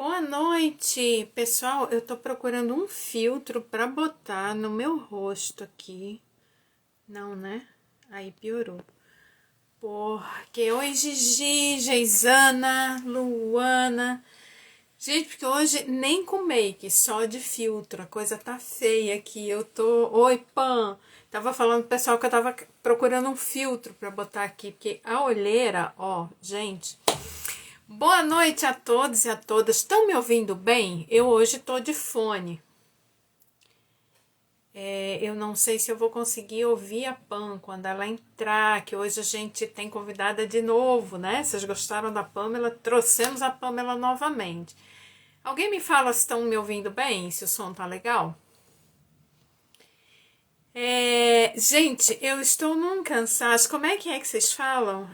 Boa noite, pessoal. Eu tô procurando um filtro para botar no meu rosto aqui. Não, né? Aí piorou. Porque oi, Gigi, Geisana, Luana. Gente, porque hoje nem com make, só de filtro. A coisa tá feia aqui. Eu tô. Oi, Pan. Tava falando pro pessoal que eu tava procurando um filtro para botar aqui, porque a olheira, ó, gente. Boa noite a todos e a todas. Estão me ouvindo bem? Eu hoje estou de fone. Eu não sei se eu vou conseguir ouvir a Pam quando ela entrar, que hoje a gente tem convidada de novo, né? Vocês gostaram da Pamela? Trouxemos a Pamela novamente. Alguém me fala se estão me ouvindo bem? Se o som tá legal? Gente, eu estou num cansaço. Como é que vocês falam?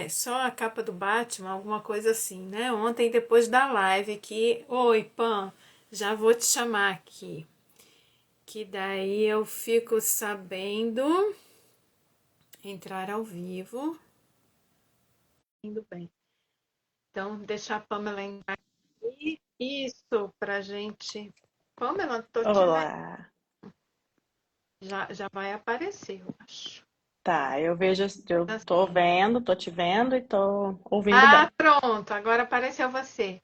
Só a capa do Batman, alguma coisa assim, né? Ontem, depois da live aqui, oi, Pan, já vou te chamar aqui. Que daí eu fico sabendo entrar ao vivo. Indo bem. Então, deixar a Pamela entrar aqui. Isso, pra gente. Pamela, tô te vendo. Olá. Já vai aparecer, eu acho. Tá, eu tô vendo, tô te vendo e tô ouvindo Ah, bem. pronto, agora apareceu você.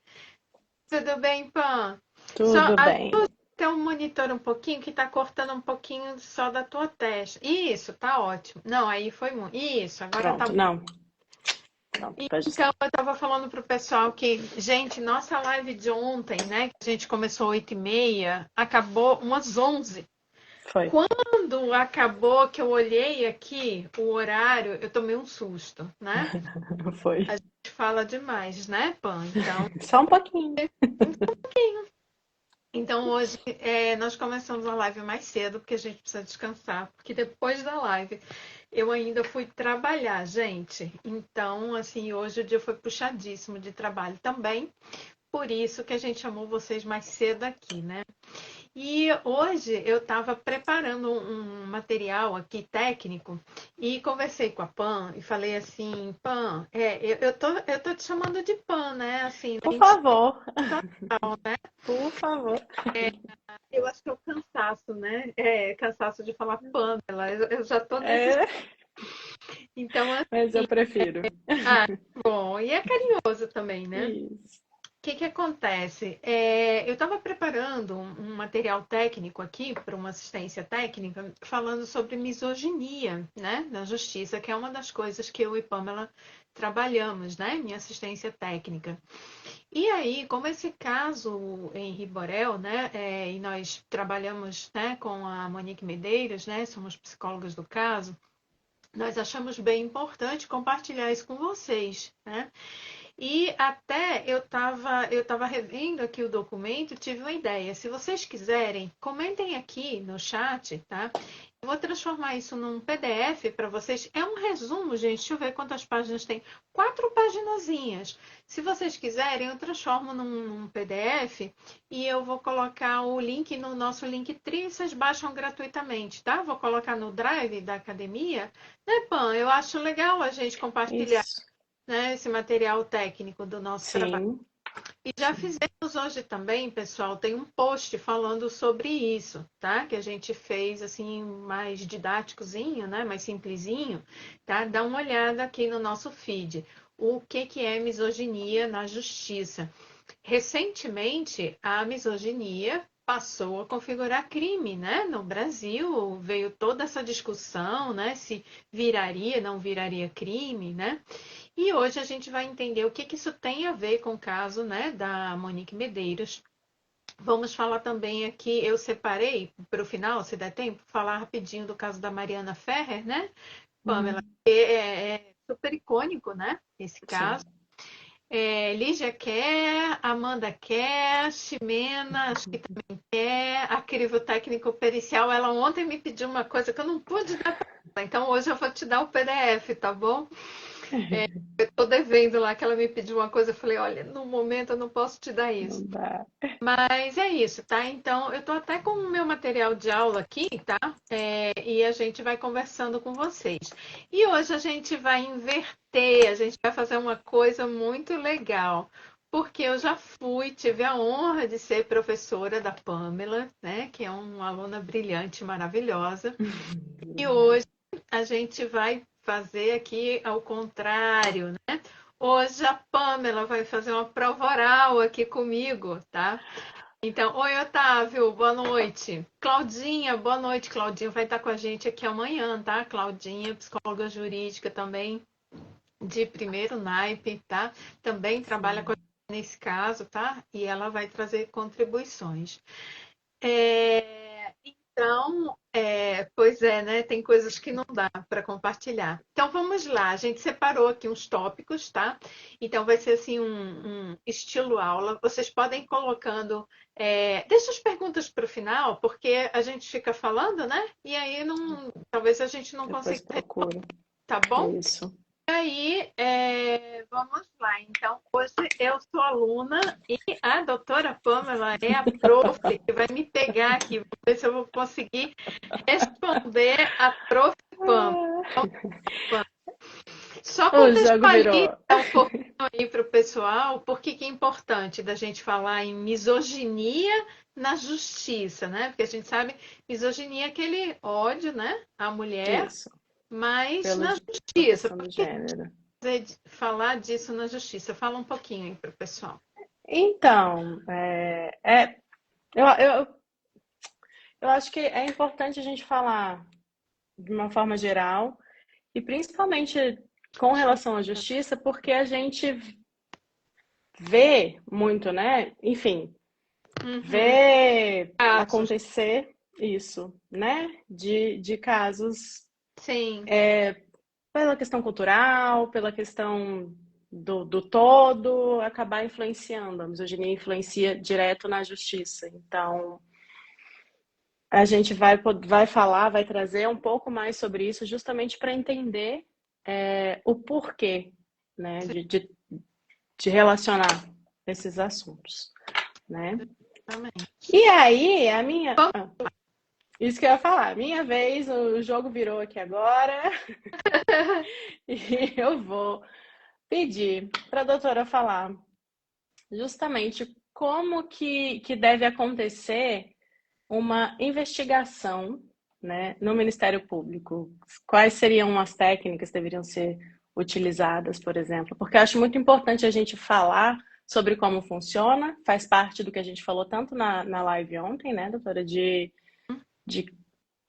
Tudo bem, Pan? Só Tudo bem. até um monitor um pouquinho que tá cortando um pouquinho só da tua testa. Isso, tá ótimo. Não, aí foi muito. Isso, agora tá Pronto. bom. Não, pronto, pode Então, ser. eu tava falando pro pessoal que, gente, nossa live de ontem, né, que a gente começou 8h30, acabou umas 11. Foi. Quando acabou que eu olhei aqui o horário, eu tomei um susto, né? A Foi. gente fala demais, né, Pan? Então, Só um pouquinho. Então hoje nós começamos a live mais cedo, porque a gente precisa descansar, porque depois da live eu ainda fui trabalhar, gente. Então, assim, hoje o dia foi puxadíssimo de trabalho também, por isso que a gente chamou vocês mais cedo aqui, né? E hoje eu estava preparando um material aqui técnico e conversei com a Pan e falei assim, Pan, eu tô te chamando de Pan, né? Assim, Por nem de favor, tal, né? por favor. Eu acho que é o cansaço, né? Cansaço de falar Pamela. Eu já tô nesse. É, Então, mas eu assim, prefiro. bom, e é carinhoso também, né? O Isso. que acontece? Eu estava preparando um material técnico aqui para uma assistência técnica falando sobre misoginia, né, na justiça, que é uma das coisas que eu e Pamela trabalhamos, né, minha assistência técnica. E aí, como esse caso em Riborel, né, e nós trabalhamos, né, com a Monique Medeiros, né, somos psicólogas do caso, nós achamos bem importante compartilhar isso com vocês, né? E até eu tava revendo aqui o documento, tive uma ideia. Se vocês quiserem, comentem aqui no chat, tá? Eu vou transformar isso num PDF para vocês. É um resumo, gente. Deixa eu ver quantas páginas tem. 4 paginazinhas. Se vocês quiserem, eu transformo num PDF e eu vou colocar o link no nosso Linktree. Vocês baixam gratuitamente, tá? Vou colocar no Drive da academia. Né, Pan? Eu acho legal a gente compartilhar, Isso. né, esse material técnico do nosso trabalho. Sim, E já sim. fizemos hoje também, pessoal, tem um post falando sobre isso, tá? Que a gente fez assim mais didáticozinho, né, mais simplesinho, tá? Dá uma olhada aqui no nosso feed. O que é misoginia na justiça? Recentemente, a misoginia passou a configurar crime, né? No Brasil veio toda essa discussão, né? Se viraria, não viraria crime, né? E hoje a gente vai entender o que isso tem a ver com o caso, né, da Monique Medeiros. Vamos falar também aqui, eu separei para o final, se der tempo, falar rapidinho do caso da Mariana Ferrer, né, Pamela? Uhum. Que é super icônico, né, esse caso. Sim. Lígia quer, Amanda quer, Ximena acho que também quer, a crivo técnico pericial, ela ontem me pediu uma coisa que eu não pude dar para ela, então hoje eu vou te dar o PDF, tá bom? Tô devendo lá que ela me pediu uma coisa, eu falei, olha, no momento eu não posso te dar isso. Não dá. Mas é isso, tá? Então, eu tô até com o meu material de aula aqui, tá? E a gente vai conversando com vocês. E hoje a gente vai inverter, a gente vai fazer uma coisa muito legal. porque eu já tive a honra de ser professora da Pamela, né, que é uma aluna brilhante, maravilhosa. E hoje a gente vai fazer aqui ao contrário, né? Hoje a Pamela vai fazer uma prova oral aqui comigo, tá? Então, oi, Otávio, boa noite. Claudinha, boa noite. Claudinha vai estar com a gente aqui amanhã, tá? Claudinha, psicóloga jurídica também, de primeiro naipe, tá? Também trabalha com a gente nesse caso, tá? E ela vai trazer contribuições. Então, pois é, né? Tem coisas que não dá para compartilhar. Então, vamos lá. A gente separou aqui uns tópicos, tá? Então, vai ser assim um estilo aula. Vocês podem ir colocando. Deixa as perguntas para o final, porque a gente fica falando, né? E aí não, talvez a gente não Depois consiga. procuro. Tá bom? Isso. E aí, vamos lá. Então, hoje eu sou aluna e a doutora Pamela é a prof que vai me pegar aqui. Vamos ver se eu vou conseguir responder a prof. Pamela. Só O jogo virou. contextualizar um pouquinho aí para o pessoal, por que é importante da gente falar em misoginia na justiça, né? Porque a gente sabe misoginia é aquele ódio, né, à mulher, Isso. mas Pela na justiça. questão do gênero. Falar disso na justiça. Fala um pouquinho aí para o pessoal. Então, eu acho que é importante a gente falar de uma forma geral e principalmente com relação à justiça, porque a gente vê muito, né? Enfim, vê acontecer isso, né? De casos Sim. Pela questão cultural, pela questão do todo, acabar influenciando. A misoginia influencia direto na justiça. Então, a gente vai falar, vai trazer um pouco mais sobre isso, justamente para entender o porquê, né, de relacionar esses assuntos, né? E aí, isso que eu ia falar, minha vez, o jogo virou aqui agora e eu vou pedir para a doutora falar justamente como que deve acontecer uma investigação, né, no Ministério Público. Quais seriam as técnicas que deveriam ser utilizadas, por exemplo? Porque eu acho muito importante a gente falar sobre como funciona, faz parte do que a gente falou tanto na live ontem, né, doutora, de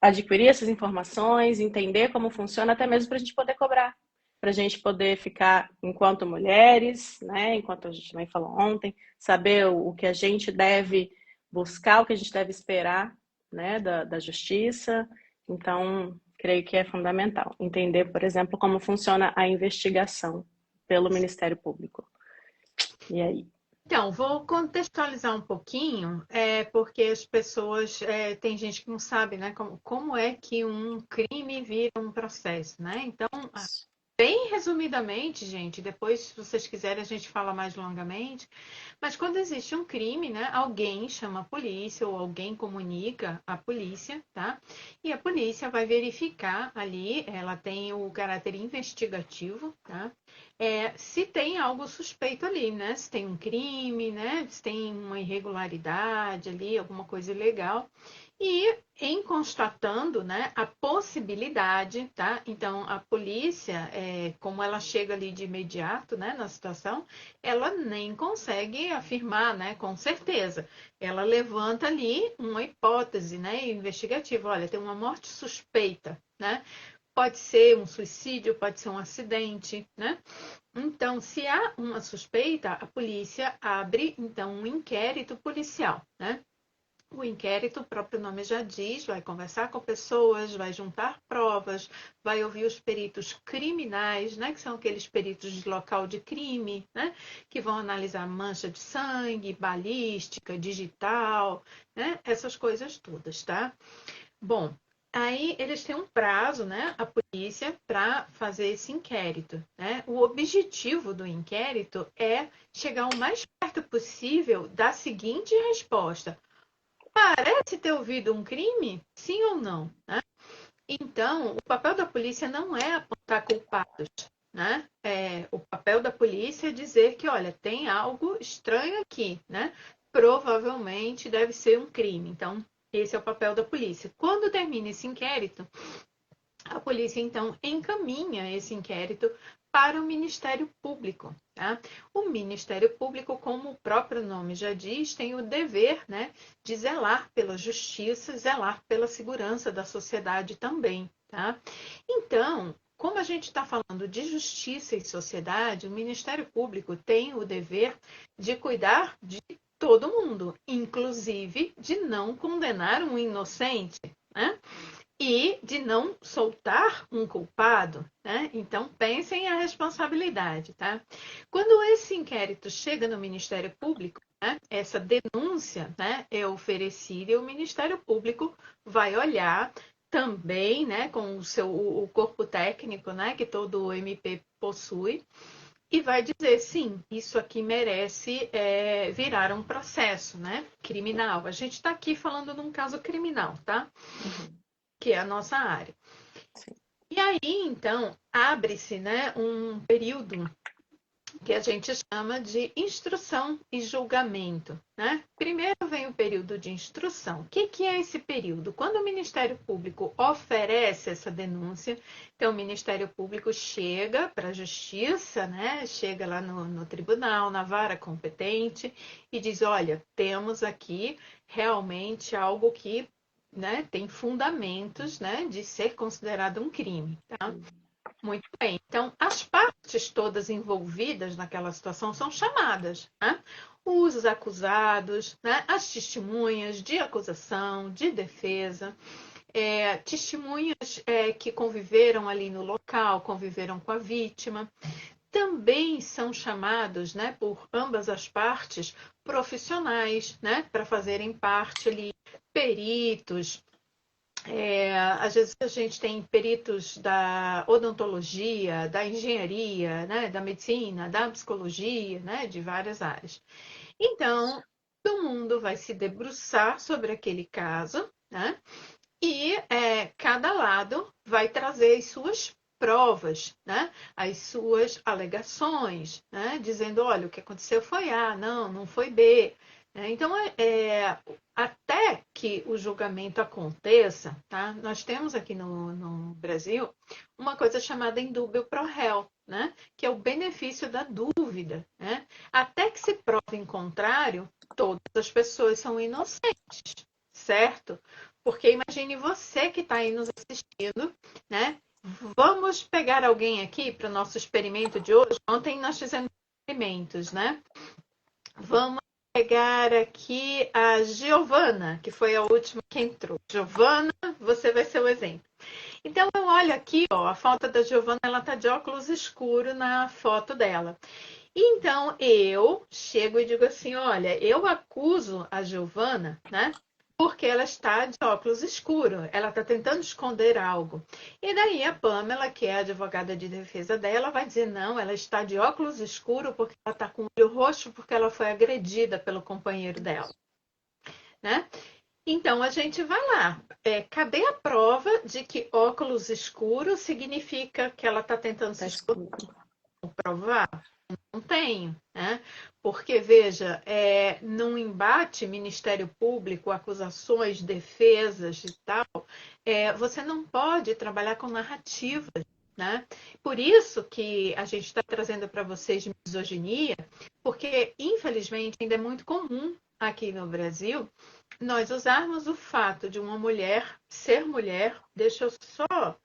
adquirir essas informações, entender como funciona, até mesmo para a gente poder cobrar, para a gente poder ficar enquanto mulheres, né, enquanto a gente também falou ontem, saber o que a gente deve buscar, o que a gente deve esperar, né, da justiça. Então, creio que é fundamental entender, por exemplo, como funciona a investigação pelo Ministério Público. E aí? Então, vou contextualizar um pouquinho, porque as pessoas, tem gente que não sabe, né, como é que um crime vira um processo, né? Então, bem resumidamente, gente, depois, se vocês quiserem, a gente fala mais longamente, mas quando existe um crime, né, alguém chama a polícia ou alguém comunica à polícia, tá? E a polícia vai verificar ali, ela tem o caráter investigativo, tá? Se tem algo suspeito ali, né? Se tem um crime, né? Se tem uma irregularidade ali, alguma coisa ilegal. E em constatando, né, a possibilidade, tá? Então, a polícia, como ela chega ali de imediato, né, na situação, ela nem consegue afirmar, né, com certeza. Ela levanta ali uma hipótese, né, investigativa. Olha, tem uma morte suspeita, né? Pode ser um suicídio, pode ser um acidente, né? Então, se há uma suspeita, a polícia abre, então, um inquérito policial, né? O inquérito, o próprio nome já diz, vai conversar com pessoas, vai juntar provas, vai ouvir os peritos criminais, né, que são aqueles peritos de local de crime, né, que vão analisar mancha de sangue, balística, digital, né, essas coisas todas, tá? Bom, aí eles têm um prazo, né, a polícia, para fazer esse inquérito, né? O objetivo do inquérito é chegar o mais perto possível da seguinte resposta: parece ter ouvido um crime? Sim ou não? Né? Então, o papel da polícia não é apontar culpados, né? O papel da polícia é dizer que, olha, tem algo estranho aqui, né? Provavelmente deve ser um crime. Então, esse é o papel da polícia. Quando termina esse inquérito, a polícia então encaminha esse inquérito para o Ministério Público. Tá? O Ministério Público, como o próprio nome já diz, tem o dever, né, de zelar pela justiça, zelar pela segurança da sociedade também. Tá? Então, como a gente está falando de justiça e sociedade, o Ministério Público tem o dever de cuidar de todo mundo, inclusive de não condenar um inocente, né? E de não soltar um culpado, né? Então pensem a responsabilidade, tá? Quando esse inquérito chega no Ministério Público, né, essa denúncia, né, é oferecida e o Ministério Público vai olhar também, né, com o corpo técnico, né, que todo o MP possui, e vai dizer, sim, isso aqui merece virar um processo, né, criminal. A gente está aqui falando de um caso criminal, tá? Uhum. Que é a nossa área. Sim. E aí, então, abre-se, né, um período que a gente chama de instrução e julgamento, né? Primeiro vem o período de instrução. O que é esse período? Quando o Ministério Público oferece essa denúncia, então o Ministério Público chega para a Justiça, né? Chega lá no tribunal, na vara competente e diz, olha, temos aqui realmente algo que, né, tem fundamentos, né, de ser considerado um crime, tá? Muito bem. Então, as partes todas envolvidas naquela situação são chamadas, né? Os acusados, né? As testemunhas de acusação, de defesa, testemunhas que conviveram ali no local, conviveram com a vítima. Também são chamados, né, por ambas as partes, profissionais, né, para fazerem parte ali, peritos, às vezes a gente tem peritos da odontologia, da engenharia, né, da medicina, da psicologia, né, de várias áreas. Então, todo mundo vai se debruçar sobre aquele caso, né, e cada lado vai trazer as suas provas, né, as suas alegações, né, dizendo, olha, o que aconteceu foi A, não foi B. Então, até que o julgamento aconteça, tá? Nós temos aqui no Brasil uma coisa chamada indúbio pro réu, né? Que é o benefício da dúvida, né? Até que se prove em contrário, todas as pessoas são inocentes, certo? Porque imagine você que está aí nos assistindo, né? Vamos pegar alguém aqui para o nosso experimento de hoje. Ontem nós fizemos experimentos, né? Vamos pegar aqui a Giovana, que foi a última que entrou. Giovana, você vai ser o exemplo. Então eu olho aqui, ó, a foto da Giovana, ela tá de óculos escuro na foto dela. Então eu chego e digo assim, olha, eu acuso a Giovana, né? Porque ela está de óculos escuro, ela está tentando esconder algo. E daí a Pamela, que é a advogada de defesa dela, vai dizer: não, ela está de óculos escuro porque ela está com o olho roxo porque ela foi agredida pelo companheiro dela. Né? Então a gente vai lá. Cadê a prova de que óculos escuro significa que ela está tentando se esconder? Provar? Não tenho, né? Porque, veja, num embate Ministério Público, acusações, defesas e tal, você não pode trabalhar com narrativas, né? Por isso que a gente está trazendo para vocês misoginia, porque, infelizmente, ainda é muito comum aqui no Brasil nós usarmos o fato de uma mulher ser mulher. Deixa eu só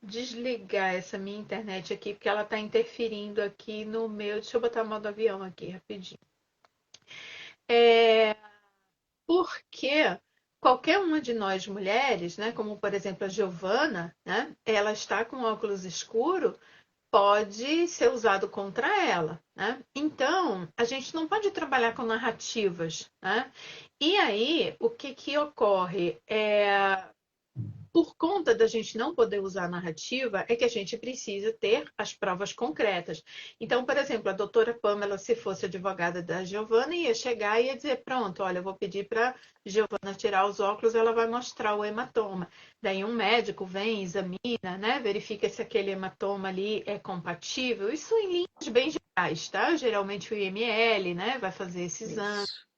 desligar essa minha internet aqui, porque ela está interferindo aqui no meu. Deixa eu botar o modo avião aqui rapidinho. Porque qualquer uma de nós mulheres, né, como por exemplo a Giovana, né, ela está com óculos escuro, pode ser usado contra ela. Né? Então, a gente não pode trabalhar com narrativas. Né? E aí, o que ocorre? por conta da gente não poder usar a narrativa, é que a gente precisa ter as provas concretas. Então, por exemplo, a doutora Pamela, se fosse advogada da Giovana, ia chegar e ia dizer, pronto, olha, eu vou pedir para Giovana tirar os óculos, ela vai mostrar o hematoma. Daí um médico vem, examina, né, verifica se aquele hematoma ali é compatível. Isso em linhas bem gerais, tá? Geralmente o IML, né, vai fazer esse exame. Isso.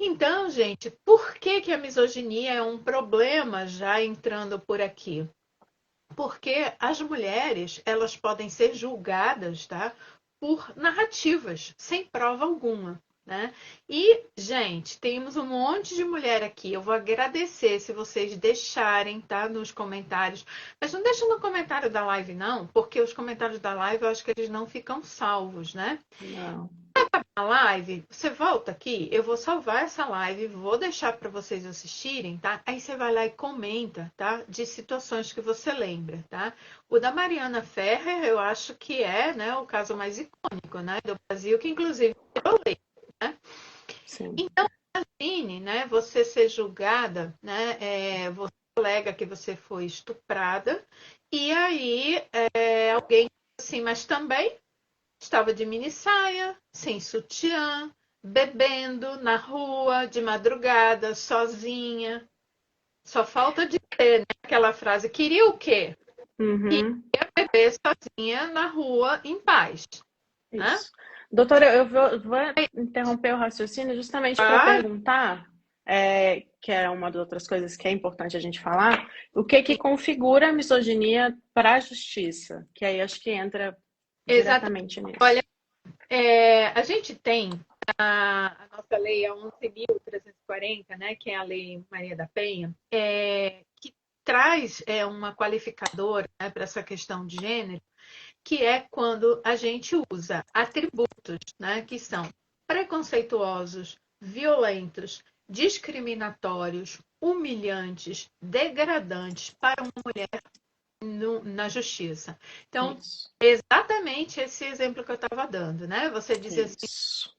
Então, gente, por que que a misoginia é um problema já entrando por aqui? Porque as mulheres, elas podem ser julgadas, tá, por narrativas, sem prova alguma, né? E, gente, temos um monte de mulher aqui. Eu vou agradecer se vocês deixarem, tá, nos comentários. Mas não deixa no comentário da live, não, porque os comentários da live eu acho que eles não ficam salvos, né? Não. A live, você volta aqui, eu vou salvar essa live, vou deixar para vocês assistirem, tá? Aí você vai lá e comenta, tá? De situações que você lembra, tá? O da Mariana Ferrer, eu acho que é, né, o caso mais icônico, né, do Brasil, que inclusive eu leio, né? Sim. Então, imagine, né, você ser julgada, né, você alega que você foi estuprada, e aí alguém assim, mas também estava de minissaia, sem sutiã, bebendo na rua, de madrugada, sozinha. Só falta dizer, né, aquela frase: queria o quê? Uhum. Beber sozinha na rua, em paz. Né? Isso. Doutora, eu vou interromper o raciocínio justamente para Claro, perguntar, que é uma das outras coisas que é importante a gente falar, o que que configura a misoginia para a justiça? Que aí acho que entra exatamente. diretamente Olha, nisso. a gente tem a nossa lei, a 11.340, né, que é a Lei Maria da Penha, que traz uma qualificadora, né, para essa questão de gênero, que é quando a gente usa atributos, né, que são preconceituosos, violentos, discriminatórios, humilhantes, degradantes para uma mulher na justiça. Então, Isso. exatamente esse exemplo que eu estava dando, né? Você dizia assim, Isso.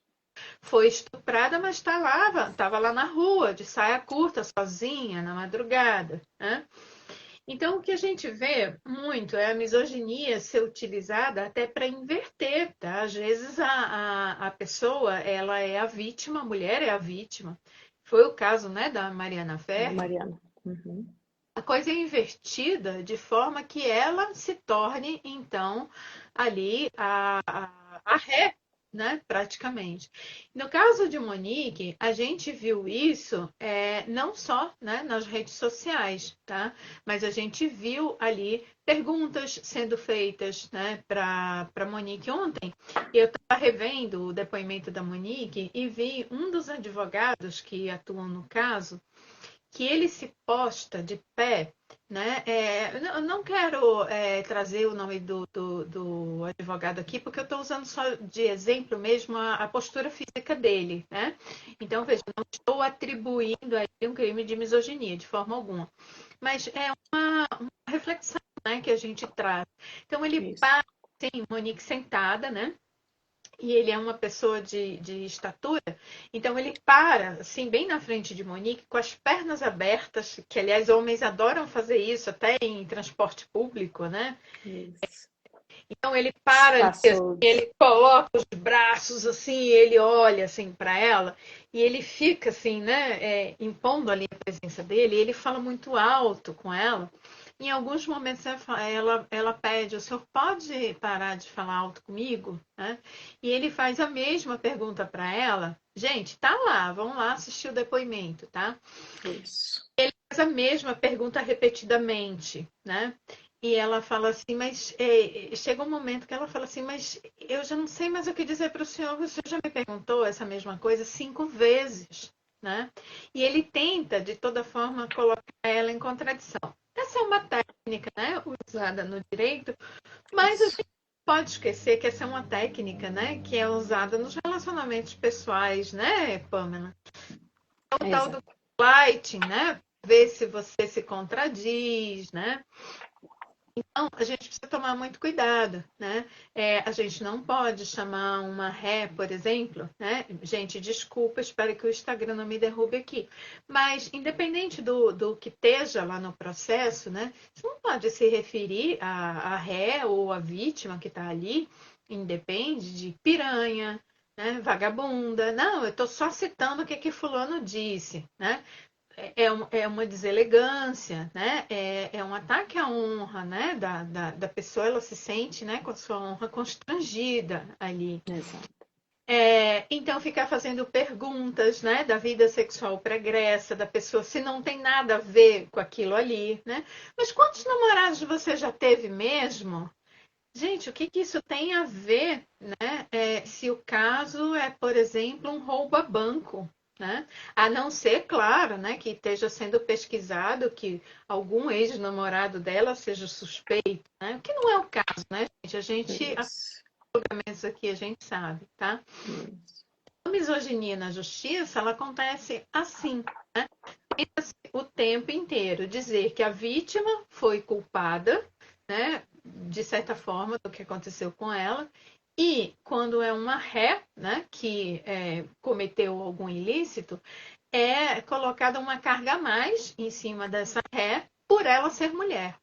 foi estuprada, mas estava lá na rua, de saia curta, sozinha, na madrugada, né? Então, o que a gente vê muito é a misoginia ser utilizada até para inverter, tá? Às vezes a pessoa, ela é a vítima, a mulher é a vítima. Foi o caso, né, da Mariana Da Ferrer. Mariana. Uhum. A coisa é invertida de forma que ela se torne, então, ali a ré, né, praticamente. No caso de Monique, a gente viu isso não só, né, nas redes sociais, tá? Mas a gente viu ali perguntas sendo feitas, né, para Monique ontem. E eu estava revendo o depoimento da Monique e vi um dos advogados que atuam no caso que ele se posta de pé, né? Eu não quero trazer o nome do advogado aqui, porque eu estou usando só de exemplo mesmo a postura física dele, né? Então, veja, não estou atribuindo a ele um crime de misoginia, de forma alguma. Mas é uma reflexão, né, que a gente traz. Então, ele Isso. para, assim, Monique sentada, né? E ele é uma pessoa de estatura, então ele para, assim, bem na frente de Monique, com as pernas abertas, que aliás homens adoram fazer isso, até em transporte público, né? Isso. Então ele para ali, assim, Espaçudos. ele coloca os braços assim, ele olha assim para ela e ele fica assim, né, impondo ali a presença dele. E ele fala muito alto com ela. Em alguns momentos ela pede: o senhor pode parar de falar alto comigo? Né? E ele faz a mesma pergunta para ela. Gente, tá lá, vamos lá assistir o depoimento, tá? Isso. Faz a mesma pergunta repetidamente, né? E ela fala assim, mas chega um momento que ela fala assim, mas eu já não sei mais o que dizer para o senhor já me perguntou essa mesma coisa 5 vezes, né? E ele tenta, de toda forma, colocar ela em contradição. Essa é uma técnica, né, usada no direito, mas a Isso. gente pode esquecer que essa é uma técnica, né, que é usada nos relacionamentos pessoais, né, Pamela? É o tal do Exato. lighting, né? Ver se você se contradiz, né? Então, a gente precisa tomar muito cuidado, né? A gente não pode chamar uma ré, por exemplo, né? Gente, desculpa, espero que o Instagram não me derrube aqui. Mas, independente do que esteja lá no processo, né? Você não pode se referir à ré ou à vítima que está ali, independe de piranha, né? Vagabunda. Não, eu estou só citando o que fulano disse, né? É uma deselegância, né? É um ataque à honra, né? Da pessoa, ela se sente, né, com a sua honra constrangida ali. Exato. Então, ficar fazendo perguntas, né, da vida sexual pregressa da pessoa, se não tem nada a ver com aquilo ali, né? Mas quantos namorados você já teve mesmo? Gente, o que que isso tem a ver, né? Se o caso é, por exemplo, um roubo a banco, né? A não ser, claro, né, que esteja sendo pesquisado que algum ex-namorado dela seja suspeito, né? O que não é o caso, né, gente? A gente, Isso. isso aqui a gente sabe, tá? Isso. A misoginia na justiça, ela acontece assim, né? O tempo inteiro, dizer que a vítima foi culpada, né, de certa forma, do que aconteceu com ela, e quando é uma ré, né, que cometeu algum ilícito, é colocada uma carga a mais em cima dessa ré por ela ser mulher.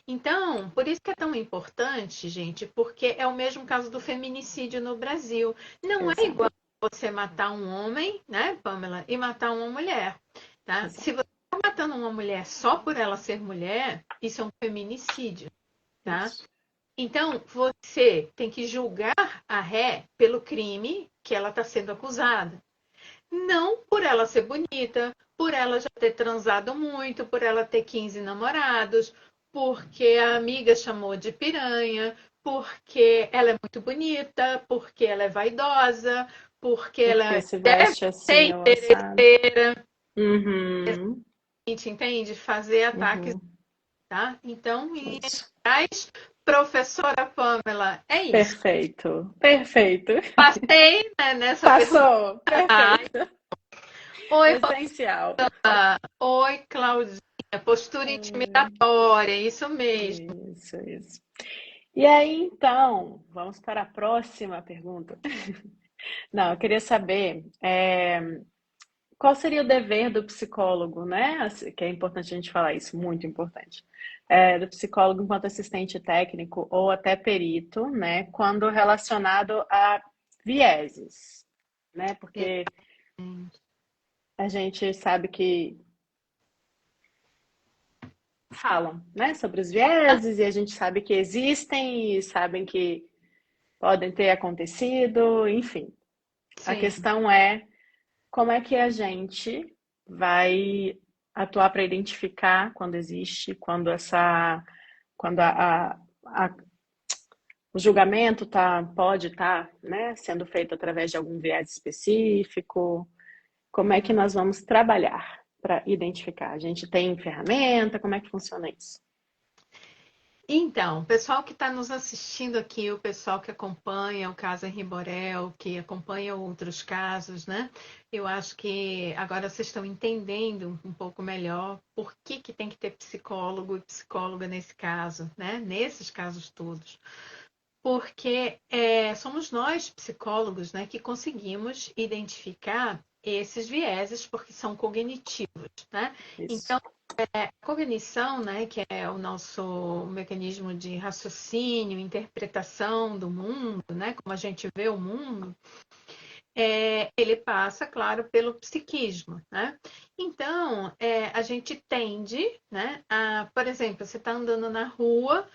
Então, por isso que é tão importante, gente, porque é o mesmo caso do feminicídio no Brasil. Não é Exato. igual você matar um homem, né, Pamela, e matar uma mulher, tá? Se Exato. você está matando uma mulher só por ela ser mulher, isso é um feminicídio, tá? Isso. Então, você tem que julgar a ré pelo crime que ela está sendo acusada. Não por ela ser bonita, por ela já ter transado muito, por ela ter 15 namorados, porque a amiga chamou de piranha, porque ela é muito bonita, porque ela é vaidosa, porque Porque ela se deve veste assim ser ou assado. interesseira, Uhum. entende? Fazer ataques, Uhum. tá? Então, em linhas Isso. gerais, professora Pamela, é isso. Perfeito. Perfeito. Passei, né, nessa pergunta. Passou. Perfeito. Oi, Essencial. oi, Claudinha. Postura intimidatória, isso mesmo. Isso, isso. E aí, então, vamos para a próxima pergunta. Não, eu queria saber, qual seria o dever do psicólogo, né? Assim, que é importante a gente falar isso, muito importante. Do psicólogo enquanto assistente técnico ou até perito, né? Quando relacionado a vieses, né? Porque a gente sabe que falam, né, sobre os vieses e a gente sabe que existem e sabem que podem ter acontecido, enfim. A Sim. questão é como é que a gente vai atuar para identificar quando existe, quando a- o julgamento pode estar, né, sendo feito através de algum viés específico. Como é que Uhum. nós vamos trabalhar para identificar? A gente tem ferramenta? Como é que funciona isso? Então, o pessoal que está nos assistindo aqui, o pessoal que acompanha o caso Henri Borel, que acompanha outros casos, né? Eu acho que agora vocês estão entendendo um pouco melhor por que tem que ter psicólogo e psicóloga nesse caso, né? Nesses casos todos. Porque somos nós, psicólogos, né, que conseguimos identificar esses vieses, porque são cognitivos, né? Isso. Então, a cognição, né, que é o nosso mecanismo de raciocínio, interpretação do mundo, né, como a gente vê o mundo, ele passa, claro, pelo psiquismo, né? Então, a gente tende, né, por exemplo, você está andando na rua,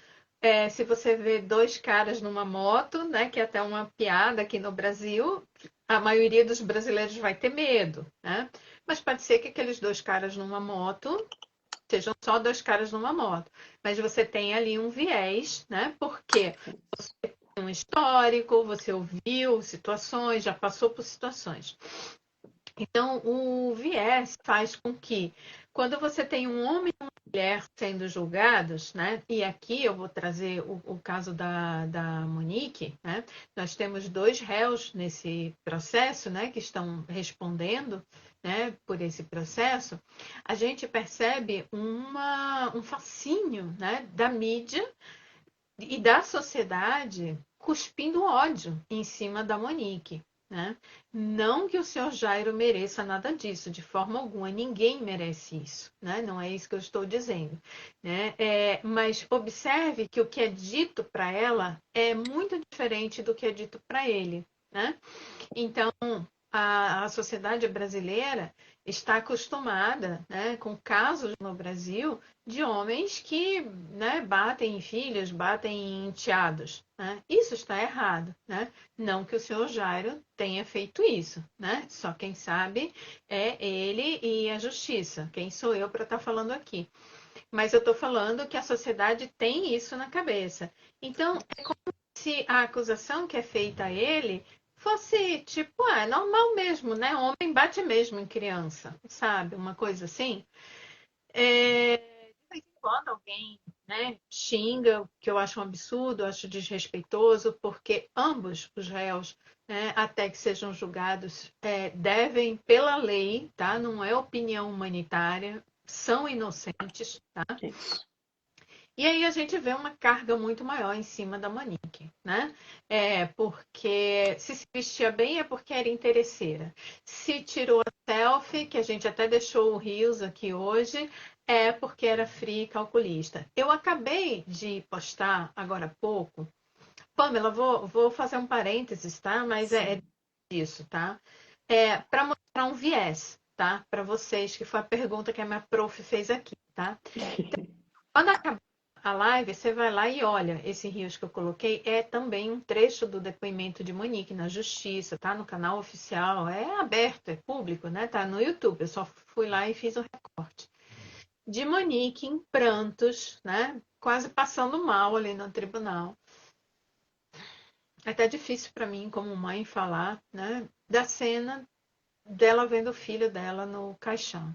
se você vê dois caras numa moto, né, que é até uma piada aqui no Brasil, a maioria dos brasileiros vai ter medo, né? Mas pode ser que aqueles dois caras numa moto sejam só dois caras numa moto, mas você tem ali um viés, né? Porque um histórico, você ouviu situações, já passou por situações. Então, o viés faz com que, quando você tem um homem e uma mulher sendo julgados, né? E aqui eu vou trazer o caso da Monique, né? Nós temos dois réus nesse processo, né? Que estão respondendo, né, por esse processo, a gente percebe um fascínio, né, da mídia e da sociedade cuspindo ódio em cima da Monique. Né? Não que o senhor Jairo mereça nada disso, de forma alguma, ninguém merece isso, né? Não é isso que eu estou dizendo. Né? Mas observe que o que é dito para ela é muito diferente do que é dito para ele. Né? Então, a sociedade brasileira está acostumada, né, com casos no Brasil de homens que, né, batem em filhos, batem em enteados. Né? Isso está errado. Né? Não que o senhor Jairo tenha feito isso. Né? Só quem sabe é ele e a justiça. Quem sou eu para estar falando aqui? Mas eu estou falando que a sociedade tem isso na cabeça. Então, é como se a acusação que é feita a ele fosse tipo, é normal mesmo, né? Homem bate mesmo em criança, sabe? Uma coisa assim. De vez em quando alguém, né, xinga, o que eu acho um absurdo, eu acho desrespeitoso, porque ambos os réus, né, até que sejam julgados, devem, pela lei, tá? Não é opinião humanitária, são inocentes, tá? Isso. E aí a gente vê uma carga muito maior em cima da Monique, né? Porque se vestia bem é porque era interesseira. Se tirou a selfie, que a gente até deixou o Rios aqui hoje, é porque era fria e calculista. Eu acabei de postar agora há pouco. Pamela, vou fazer um parênteses, tá? Mas é disso, tá? Para mostrar um viés, tá? Para vocês, que foi a pergunta que a minha prof fez aqui, tá? Quando acabar a live, você vai lá e olha. Esse rios que eu coloquei é também um trecho do depoimento de Monique na justiça, tá? No canal oficial. É aberto, é público, né? Tá no YouTube. Eu só fui lá e fiz o recorte. De Monique em prantos, né? Quase passando mal ali no tribunal. É até difícil para mim, como mãe, falar, né? Da cena dela vendo o filho dela no caixão.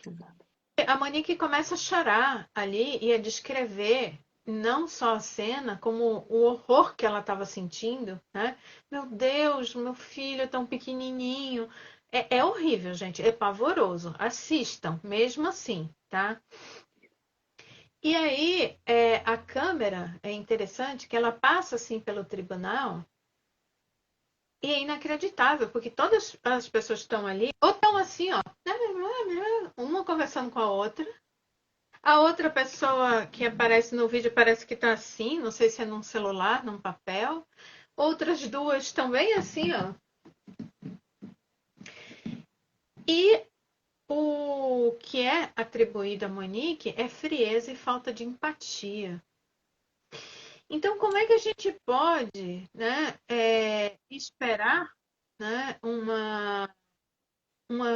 Exato. A Monique começa a chorar ali e a descrever não só a cena, como o horror que ela estava sentindo, né? Meu Deus, meu filho é tão pequenininho. É horrível, gente, é pavoroso. Assistam, mesmo assim, tá? E aí, a câmera é interessante que ela passa assim pelo tribunal e é inacreditável, porque todas as pessoas que estão ali, ou estão assim, ó, uma conversando com a outra. A outra pessoa que aparece no vídeo parece que está assim, não sei se é num celular, num papel. Outras duas também assim, ó. E o que é atribuído a Monique é frieza e falta de empatia. Então, como é que a gente pode, né, esperar, né, uma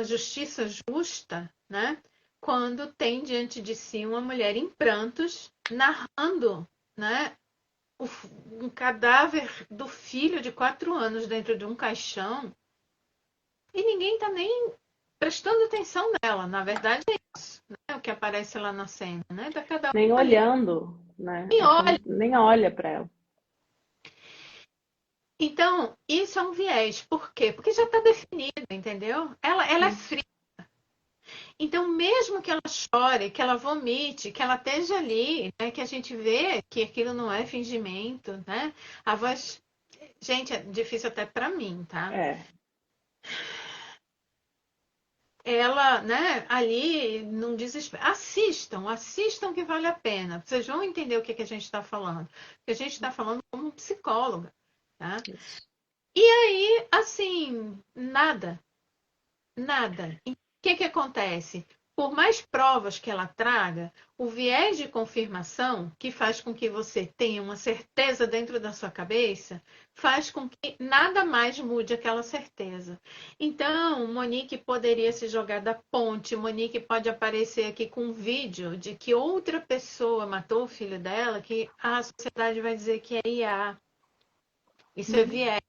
justiça justa, né, quando tem diante de si uma mulher em prantos narrando, né, um cadáver do filho de 4 anos dentro de um caixão e ninguém está nem prestando atenção nela. Na verdade, é isso, né? O que aparece lá na cena, né? Tá cada Nem um ali. olhando, né? E É olha, como nem olha para ela. então, isso é um viés. Por quê? Porque já está definido, entendeu? Ela é fria. Então, mesmo que ela chore, que ela vomite, que ela esteja ali, né, que a gente vê que aquilo não é fingimento, né? A voz, gente, é difícil até para mim, tá? É, Ela, né, ali num desespero. Assistam que vale a pena. Vocês vão entender o que a gente está falando. Que a gente está falando como psicóloga, tá? isso. E aí, assim, nada, nada. E o que acontece? Por mais provas que ela traga, o viés de confirmação, que faz com que você tenha uma certeza dentro da sua cabeça, faz com que nada mais mude aquela certeza. Então, Monique poderia se jogar da ponte, Monique pode aparecer aqui com um vídeo de que outra pessoa matou o filho dela, que a sociedade vai dizer que é IA. Isso é viés.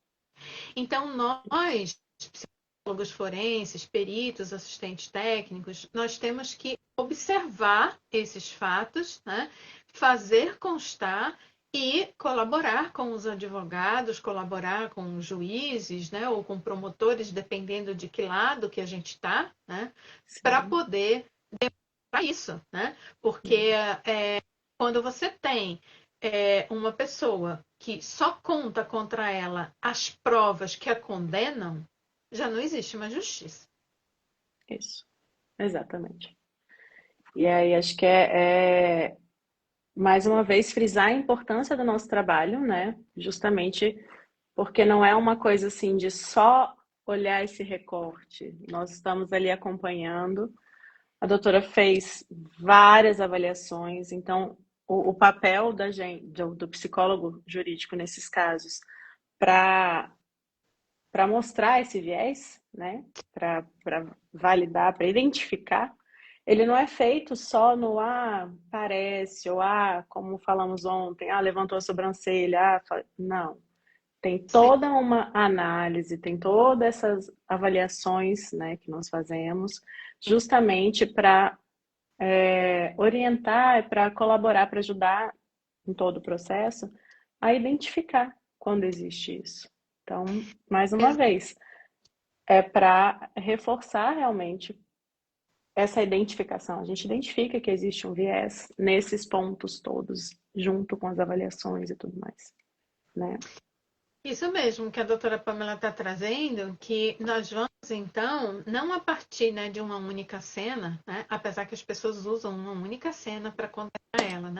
Então, nós, psicólogos forenses, peritos, assistentes técnicos, nós temos que observar esses fatos, né? Fazer constar e colaborar com os advogados, colaborar com os juízes, né, ou com promotores, dependendo de que lado que a gente está, né, para Sim. poder demonstrar isso, né? Porque quando você tem uma pessoa que só conta contra ela as provas que a condenam, já não existe mais justiça. Isso, exatamente. E aí acho que é mais uma vez frisar a importância do nosso trabalho, né? Justamente porque não é uma coisa assim de só olhar esse recorte. Nós estamos ali acompanhando. A doutora fez várias avaliações, então o papel da gente, do psicólogo jurídico nesses casos, para mostrar esse viés, né? Para validar, para identificar, ele não é feito só no parece, ou como falamos ontem, levantou a sobrancelha, não. Tem Sim. toda uma análise, tem todas essas avaliações, né, que nós fazemos, justamente para orientar, para colaborar, para ajudar em todo o processo a identificar quando existe isso. Então, mais uma vez, é para reforçar realmente essa identificação. A gente identifica que existe um viés nesses pontos todos, junto com as avaliações e tudo mais, né? Isso mesmo que a doutora Pamela está trazendo, que nós vamos, então, não a partir, né, de uma única cena, né, apesar que as pessoas usam uma única cena para contar ela, né,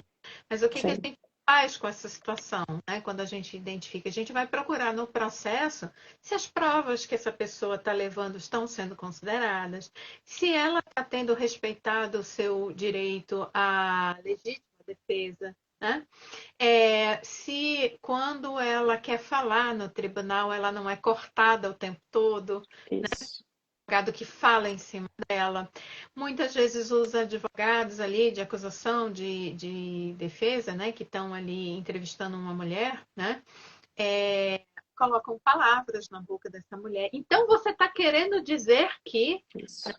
mas o que que a Sim, gente faz com essa situação, né, quando a gente identifica? A gente vai procurar no processo se as provas que essa pessoa está levando estão sendo consideradas, se ela está tendo respeitado o seu direito à legítima defesa, né? Se quando ela quer falar no tribunal, ela não é cortada o tempo todo, isso. advogado que fala em cima dela. Muitas vezes os advogados ali de acusação, de defesa, né, que estão ali entrevistando uma mulher, né, colocam palavras na boca dessa mulher. Então você está querendo dizer que Isso.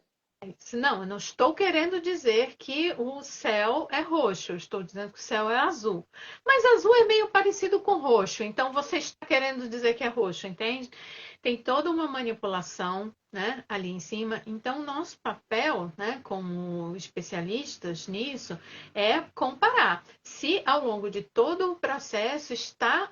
não, eu não estou querendo dizer que o céu é roxo, eu estou dizendo que o céu é azul. Mas azul é meio parecido com roxo, então você está querendo dizer que é roxo, entende? Tem toda uma manipulação, né, ali em cima. Então, nosso papel, né, como especialistas nisso, é comparar se ao longo de todo o processo está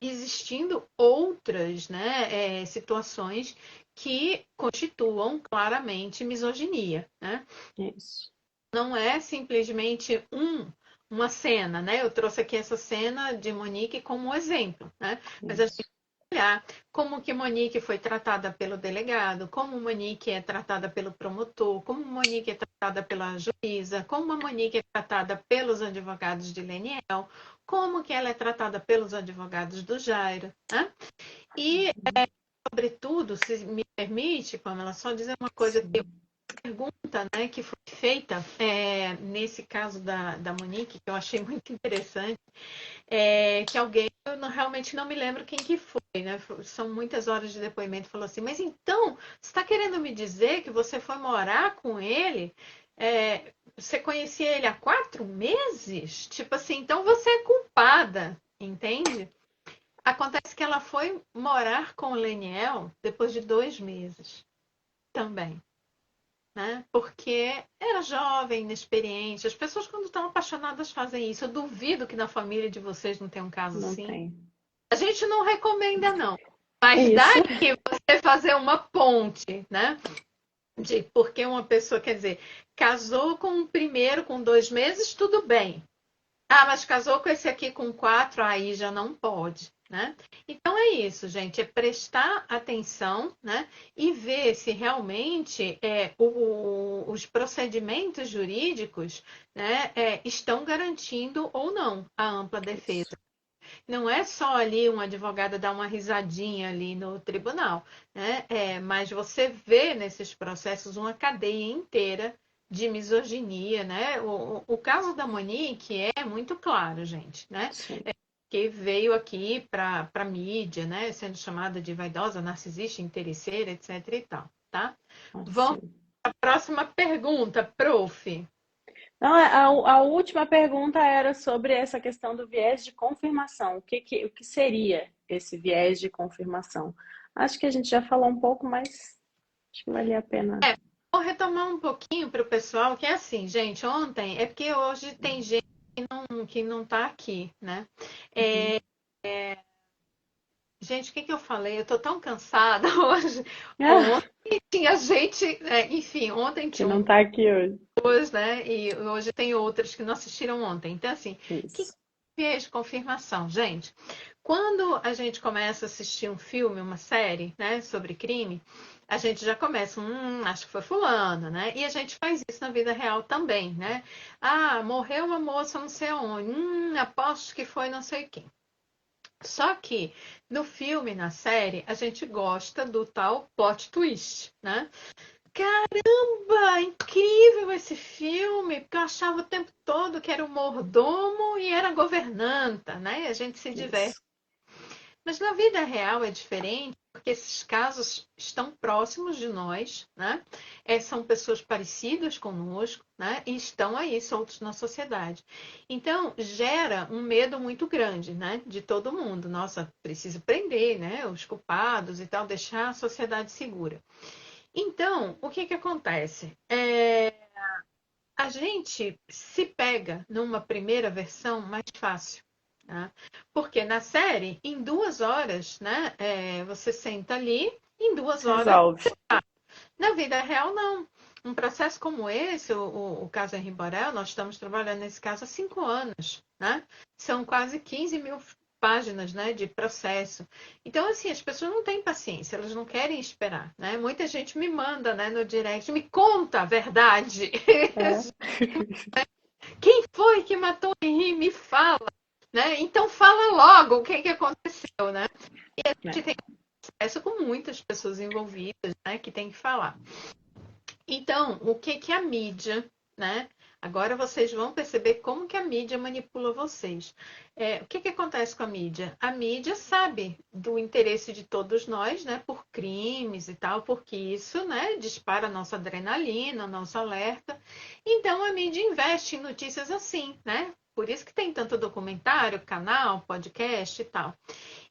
existindo outras, né, situações que constituam claramente misoginia, né? Isso. Não é simplesmente uma cena, né? Eu trouxe aqui essa cena de Monique como exemplo, né? Mas a gente Isso. olhar como que Monique foi tratada pelo delegado, como Monique é tratada pelo promotor, como Monique é tratada pela juíza, como a Monique é tratada pelos advogados de Leniel, como que ela é tratada pelos advogados do Jairo, né? E, sobretudo, se me permite, Pamela, só dizer uma coisa que Sim. pergunta, né, que foi feita nesse caso da Monique, que eu achei muito interessante, que alguém, eu realmente não me lembro quem que foi, né? São muitas horas de depoimento, falou assim, mas então, você está querendo me dizer que você foi morar com ele? Você conhecia ele há 4 meses? Tipo assim, então você é culpada, entende? Acontece que ela foi morar com o Leniel depois de 2 meses também, né? Porque era jovem, inexperiente. As pessoas, quando estão apaixonadas, fazem isso. Eu duvido que na família de vocês não tenha um caso Não assim. tem. A gente não recomenda, não. É Mas isso. daí você fazer uma ponte, né? De porque uma pessoa, quer dizer, casou com o primeiro com 2 meses, tudo bem. Mas casou com esse aqui com 4, aí já não pode, né? Então é isso, gente, é prestar atenção, né? E ver se realmente os procedimentos jurídicos, né, estão garantindo ou não a ampla defesa. Isso. Não é só ali um advogado dar uma risadinha ali no tribunal, né? Mas você vê nesses processos uma cadeia inteira de misoginia, né? O caso da Monique é muito claro, gente, né? Sim. Que veio aqui para a mídia, né? Sendo chamada de vaidosa, narcisista, interesseira, etc e tal, tá? Vamos Assim. para a próxima pergunta, prof. Não, a última pergunta era sobre essa questão do viés de confirmação. O que seria esse viés de confirmação? Acho que a gente já falou um pouco, mas acho que valia a pena. Vou retomar um pouquinho para o pessoal, que é assim, gente, ontem, é porque hoje tem gente que não está aqui, né? Uhum. Gente, o que que eu falei? Eu tô tão cansada hoje. Ah, Ontem tinha gente, enfim, ontem que tinha não está aqui hoje. duas, né? E hoje tem outras que não assistiram ontem. Então, assim, o que Isso. é de confirmação, gente? Quando a gente começa a assistir um filme, uma série, né, sobre crime, a gente já começa, acho que foi fulano, né? E a gente faz isso na vida real também, né? Ah, morreu uma moça não sei aonde. Aposto que foi não sei quem. Só que no filme, na série, a gente gosta do tal plot twist, né? Caramba, incrível esse filme, porque eu achava o tempo todo que era o mordomo e era a governanta, né? E a gente se diverte. Isso. Mas na vida real é diferente, porque esses casos estão próximos de nós, né? São pessoas parecidas conosco, né? E estão aí soltos na sociedade. Então, gera um medo muito grande, né? De todo mundo. Nossa, preciso prender, né? Os culpados e tal, deixar a sociedade segura. Então, o que que acontece? A gente se pega numa primeira versão mais fácil. Né? Porque na série, em 2 horas, né, você senta ali, em 2 horas. Resolve. Na vida real, não. Um processo como esse, o caso Henri Borel, nós estamos trabalhando nesse caso há 5 anos. Né? São quase 15 mil páginas, né, de processo. Então, assim, as pessoas não têm paciência, elas não querem esperar. Né? Muita gente me manda, né, no direct, me conta a verdade. É. Quem foi que matou o Henri? Me fala. Né? Então fala logo o que aconteceu, né? E a gente É. tem acesso com muitas pessoas envolvidas, né, que tem que falar. Então, o que que a mídia, né? Agora vocês vão perceber como que a mídia manipula vocês. O que que acontece com a mídia? A mídia sabe do interesse de todos nós, né, por crimes e tal, porque isso, né, dispara a nossa adrenalina, nosso alerta. Então a mídia investe em notícias assim, né? Por isso que tem tanto documentário, canal, podcast e tal.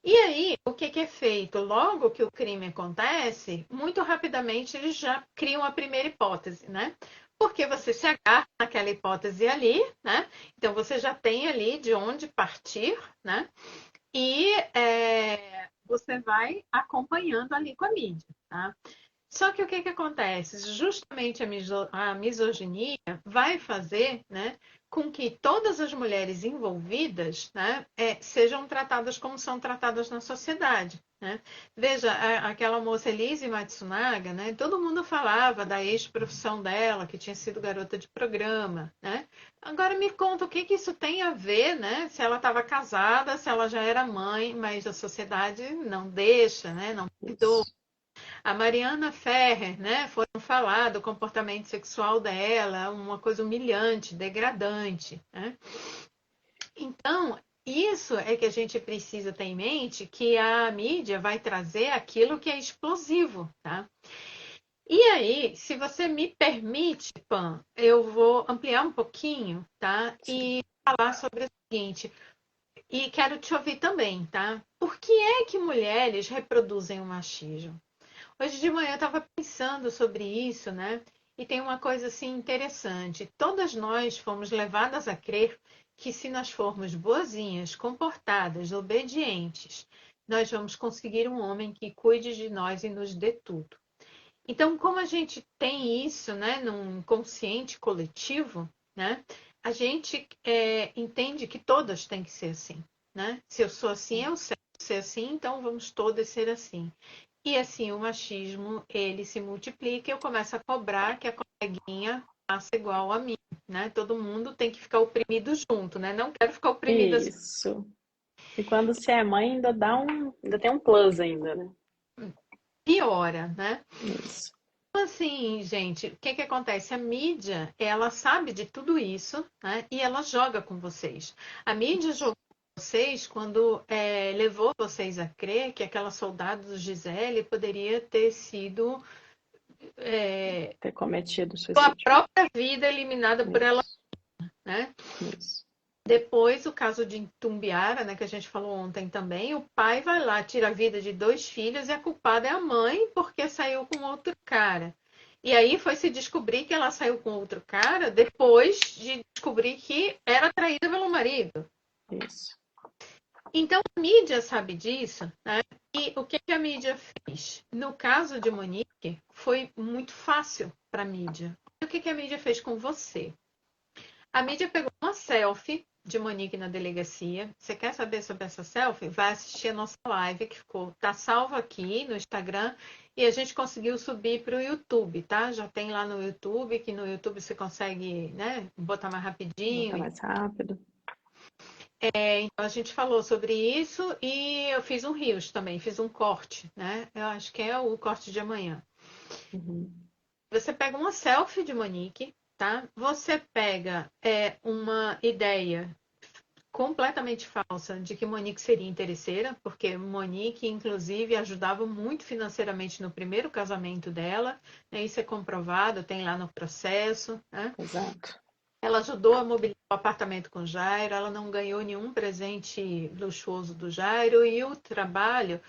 E aí, o que que é feito? Logo que o crime acontece, muito rapidamente eles já criam a primeira hipótese, né? Porque você se agarra naquela hipótese ali, né? Então você já tem ali de onde partir, né? E você vai acompanhando ali com a mídia, tá? Só que o que que acontece? Justamente a misoginia vai fazer, né, com que todas as mulheres envolvidas, né, sejam tratadas como são tratadas na sociedade. Né? Veja, aquela moça Elise Matsunaga, né, todo mundo falava da ex-profissão dela, que tinha sido garota de programa. Né? Agora me conta o que que isso tem a ver, né? Se ela estava casada, se ela já era mãe, mas a sociedade não deixa, né? Não perdoa. Isso. A Mariana Ferrer, né? Foram falar do comportamento sexual dela, uma coisa humilhante, degradante. Né? Então, isso é que a gente precisa ter em mente, que a mídia vai trazer aquilo que é explosivo, tá? E aí, se você me permite, Pan, eu vou ampliar um pouquinho, tá? Sim. E falar sobre o seguinte, e quero te ouvir também, tá? Por que é que mulheres reproduzem o machismo? Hoje de manhã eu estava pensando sobre isso, né? E tem uma coisa assim interessante. Todas nós fomos levadas a crer que se nós formos boazinhas, comportadas, obedientes, nós vamos conseguir um homem que cuide de nós e nos dê tudo. Então, como a gente tem isso, né, num consciente coletivo, né, a gente entende que todas têm que ser assim, né? Se eu sou assim, eu sei ser assim, então vamos todas ser assim. E assim o machismo ele se multiplica e eu começo a cobrar que a coleguinha faça igual a mim, né? Todo mundo tem que ficar oprimido junto, né? Não quero ficar oprimido assim, Isso. E quando se é mãe, ainda tem um plus ainda, né? piora, né? Isso. Então, assim, gente, o que que acontece? A mídia, ela sabe de tudo isso, né? E ela joga com vocês. A mídia jogou com vocês quando levou vocês a crer que aquela soldado do Gisele poderia ter sido Ter cometido a suicídio. própria vida eliminada por ela. Isso. né? Isso. Depois, o caso de Itumbiara, né, que a gente falou ontem também, o pai vai lá, tira a vida de 2 filhos e a culpada é a mãe porque saiu com outro cara. E aí foi se descobrir que ela saiu com outro cara depois de descobrir que era traída pelo marido. Isso. Então a mídia sabe disso, né? E o que a mídia fez? No caso de Monique, foi muito fácil para a mídia. O que a mídia fez com você? A mídia pegou uma selfie de Monique na delegacia. Você quer saber sobre essa selfie? Vai assistir a nossa live que ficou, tá salva aqui no Instagram e a gente conseguiu subir para o YouTube, tá? Já tem lá no YouTube, que no YouTube você consegue, né, botar mais Botar rapidinho. mais rápido. Então a gente falou sobre isso e eu fiz um Reels também, fiz um corte, né? Eu acho que é o corte de amanhã. Uhum. Você pega uma selfie de Monique, tá? Você pega uma ideia completamente falsa de que Monique seria interesseira, porque Monique, inclusive, ajudava muito financeiramente no primeiro casamento dela, né? Isso é comprovado, tem lá no processo, né? Exato. Ela ajudou a mobiliar o apartamento com Jairo, ela não ganhou nenhum presente luxuoso do Jairo e o trabalho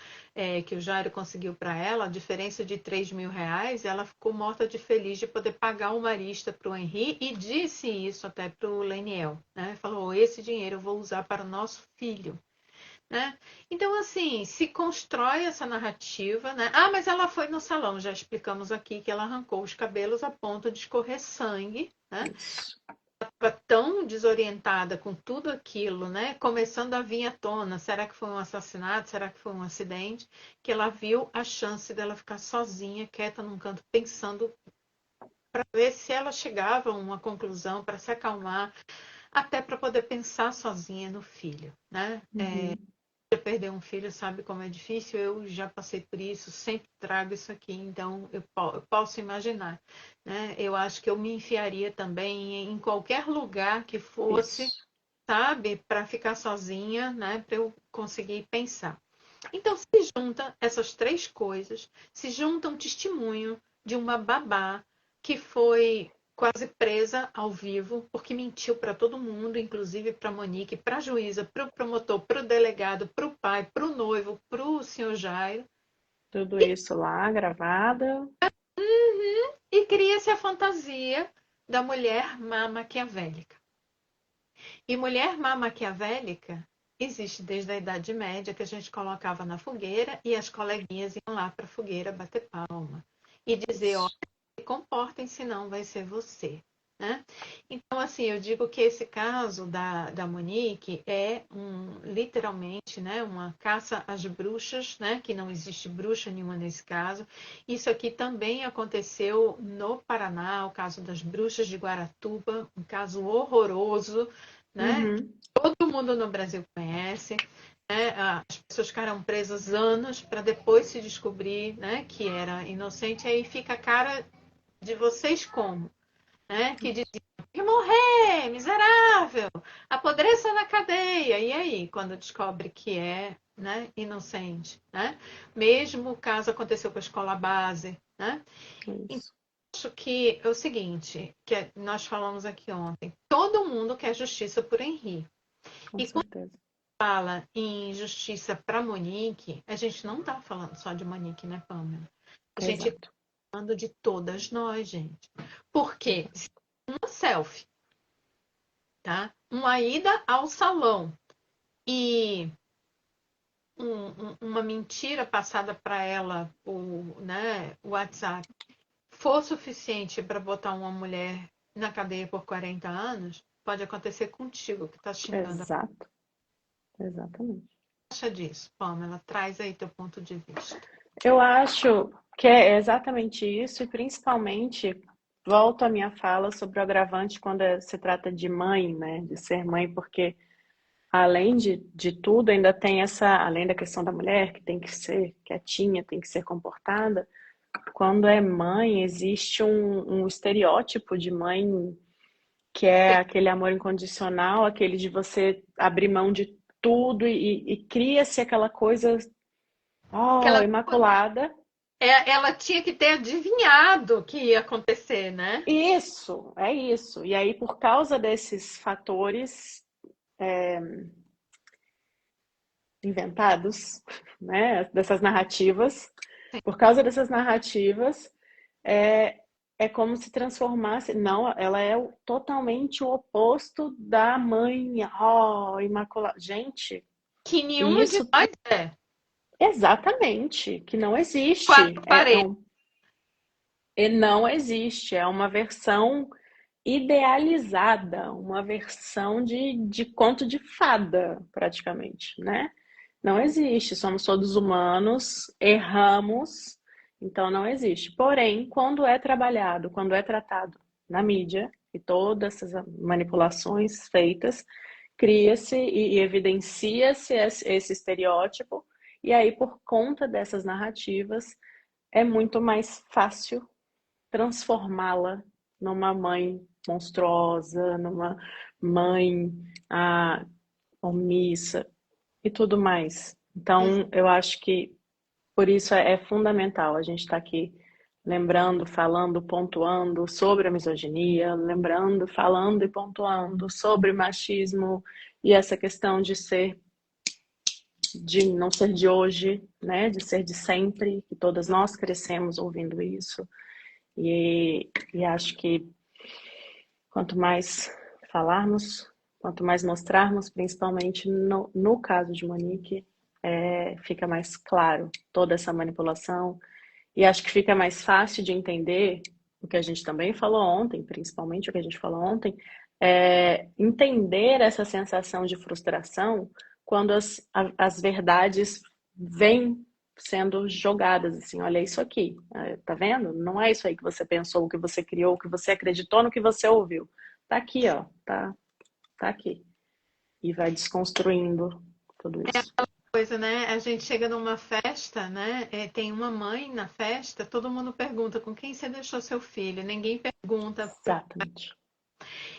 que o Jairo conseguiu para ela, a diferença de R$ 3.000, ela ficou morta de feliz de poder pagar o marista para o Henri e disse isso até para o Leniel, né? Falou, esse dinheiro eu vou usar para o nosso filho. Né? Então, assim, se constrói essa narrativa, né? Ah, mas ela foi no salão, já explicamos aqui que ela arrancou os cabelos a ponto de escorrer sangue, né? Isso. Estava tão desorientada com tudo aquilo, né? Começando a vir à tona, será que foi um assassinato? Será que foi um acidente? Que ela viu a chance dela ficar sozinha, quieta num canto, pensando para ver se ela chegava a uma conclusão, para se acalmar, até para poder pensar sozinha no filho, né? Uhum. Perder um filho sabe como é difícil, eu já passei por isso, sempre trago isso aqui, então eu posso imaginar. Né? Eu acho que eu me enfiaria também em qualquer lugar que fosse, Isso. sabe, para ficar sozinha, né, para eu conseguir pensar. Então se junta essas três coisas, se junta um testemunho de uma babá que foi quase presa ao vivo, porque mentiu para todo mundo, inclusive para Monique, para a juíza, para o promotor, para o delegado, para o pai, para o noivo, para o senhor Jairo. Tudo isso lá gravado. E cria-se a fantasia da mulher má maquiavélica. E mulher má maquiavélica existe desde a Idade Média, que a gente colocava na fogueira e as coleguinhas iam lá para a fogueira bater palma e dizer, ó, Isso. se comportem, senão vai ser você. Né? Então, assim, eu digo que esse caso da Monique é literalmente, né, uma caça às bruxas, né, que não existe bruxa nenhuma nesse caso. Isso aqui também aconteceu no Paraná, o caso das bruxas de Guaratuba, um caso horroroso, né? Uhum. Todo mundo no Brasil conhece. Né? As pessoas ficaram presas anos para depois se descobrir, né, que era inocente. Aí fica a cara de vocês como? Né? Que diziam que morrer, miserável, apodreça na cadeia. E aí, quando descobre que é, né, inocente, né? Mesmo o caso aconteceu com a escola base, né? Então, Isso. acho que é o seguinte, nós falamos aqui ontem, todo mundo quer justiça por Henri. Com E quando certeza. fala em justiça para Monique, a gente não está falando só de Monique, né, Pamela? A gente está Exato. falando de todas nós, gente. Porque Exato. uma selfie, tá? Uma ida ao salão e uma mentira passada para ela, o WhatsApp, for suficiente para botar uma mulher na cadeia por 40 anos, pode acontecer contigo que está xingando. Exato. Exatamente. Acha disso, Pamela? Traz aí teu ponto de vista. Eu acho que é exatamente isso, e principalmente volto à minha fala sobre o agravante quando se trata de mãe, né? De ser mãe, porque além de tudo, ainda tem além da questão da mulher, que tem que ser quietinha, tem que ser comportada, quando é mãe, existe um estereótipo de mãe que é aquele amor incondicional, aquele de você abrir mão de tudo e cria-se aquela coisa, oh, Aquela imaculada. ela tinha que ter adivinhado o que ia acontecer, né? Isso, é isso. E aí, por causa desses fatores inventados, né, dessas narrativas, por causa dessas narrativas, é, é como se transformasse. Não, ela é totalmente o oposto da mãe, oh, imaculada. Gente, Que nenhuma de isso nós é. exatamente, que não existe. Quatro paredes. E não existe, é uma versão idealizada, uma versão de conto de fada, praticamente, né? Não existe, somos todos humanos, erramos, então não existe. Porém, quando é trabalhado, quando é tratado na mídia e todas essas manipulações feitas, cria-se e evidencia-se esse estereótipo, e aí, por conta dessas narrativas, é muito mais fácil transformá-la numa mãe monstruosa, numa mãe ah, omissa e tudo mais. Então, eu acho que por isso é fundamental a gente estar aqui lembrando, falando, pontuando sobre a misoginia, lembrando, falando e pontuando sobre machismo e essa questão de não ser de hoje, né, de ser de sempre, que todas nós crescemos ouvindo isso. E acho que quanto mais falarmos, quanto mais mostrarmos, principalmente no caso de Monique, fica mais claro toda essa manipulação. E acho que fica mais fácil de entender o que a gente também falou ontem, principalmente o que a gente falou ontem, entender essa sensação de frustração quando as verdades vêm sendo jogadas assim, olha isso aqui, tá vendo? Não é isso aí que você pensou, o que você criou, o que você acreditou no que você ouviu. Tá aqui, ó, tá aqui. E vai desconstruindo tudo isso. Coisa, né? A gente chega numa festa, né? Tem uma mãe na festa, todo mundo pergunta com quem você deixou seu filho, ninguém pergunta. Exatamente.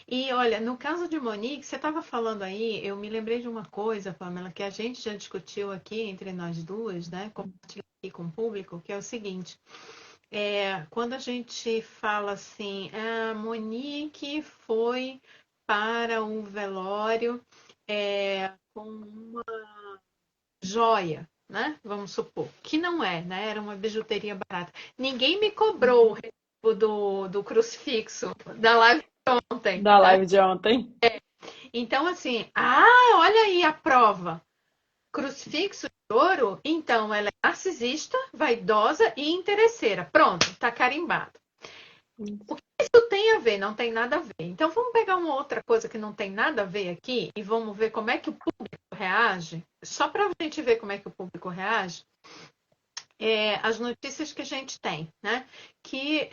E olha, no caso de Monique, você estava falando aí, eu me lembrei de uma coisa, Pamela, que a gente já discutiu aqui entre nós duas, né? Compartilhar aqui com o público, que é o seguinte: quando a gente fala assim, a Monique foi para um velório com uma joia, né? Vamos supor, que não é, né? Era uma bijuteria barata. Ninguém me cobrou o recibo do crucifixo da live de ontem, Da né? live de ontem. Então, assim, olha aí a prova. Crucifixo de ouro, então ela é narcisista, vaidosa e interesseira. Pronto, tá carimbado. O que isso tem a ver? Não tem nada a ver. Então vamos pegar uma outra coisa que não tem nada a ver aqui e vamos ver como é que o público reage. Só para a gente ver como é que o público reage, as notícias que a gente tem, né? Que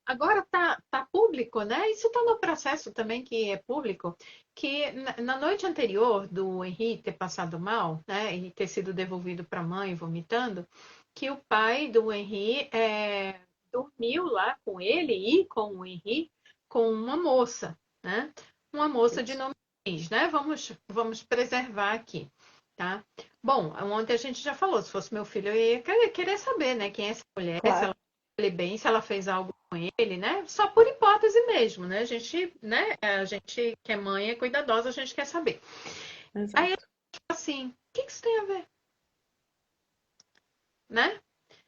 agora tá público, né? Isso está no processo também que é público, que na noite anterior do Henri ter passado mal, né? E ter sido devolvido para a mãe vomitando, que o pai do Henri dormiu lá com ele e com o Henri com uma moça, né? Uma moça de Isso. nome Cris, né? Vamos preservar aqui, tá? Bom, ontem a gente já falou, se fosse meu filho, eu ia querer saber, né, quem é essa mulher, se ela Claro. ele bem, se ela fez algo com ele, né? Só por hipótese mesmo, né? A gente que é mãe, é cuidadosa, a gente quer saber. Aí, Exato. assim, o que isso tem a ver, né?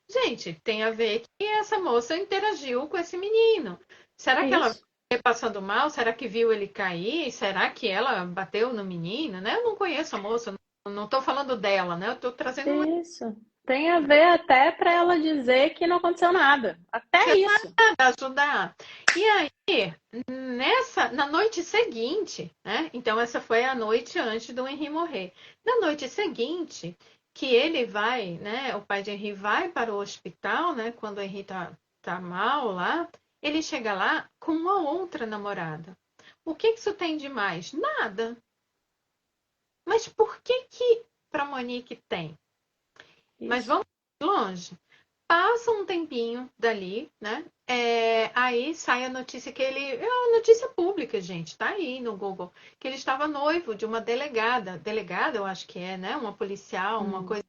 Gente, tem a ver que essa moça interagiu com esse menino. Será É que ela isso. veio passando mal? Será que viu ele cair? Será que ela bateu no menino, né? Eu não conheço a moça, não estou falando dela, né? Eu estou trazendo uma Isso. Tem a ver até para ela dizer que não aconteceu nada. Até isso. para ajudar. E aí, na noite seguinte, né? Então, essa foi a noite antes do Henri morrer. Na noite seguinte, que ele vai, né? O pai de Henri vai para o hospital, né? Quando o Henri tá mal lá, ele chega lá com uma outra namorada. O que isso tem de mais? Nada. Mas por que para Monique tem? Mas Isso. vamos longe. Passa um tempinho dali, né? Aí sai a notícia que ele. É uma notícia pública, gente, tá aí no Google. Que ele estava noivo de uma delegada. Delegada, eu acho que é, né? Uma policial, uma Hum. coisa.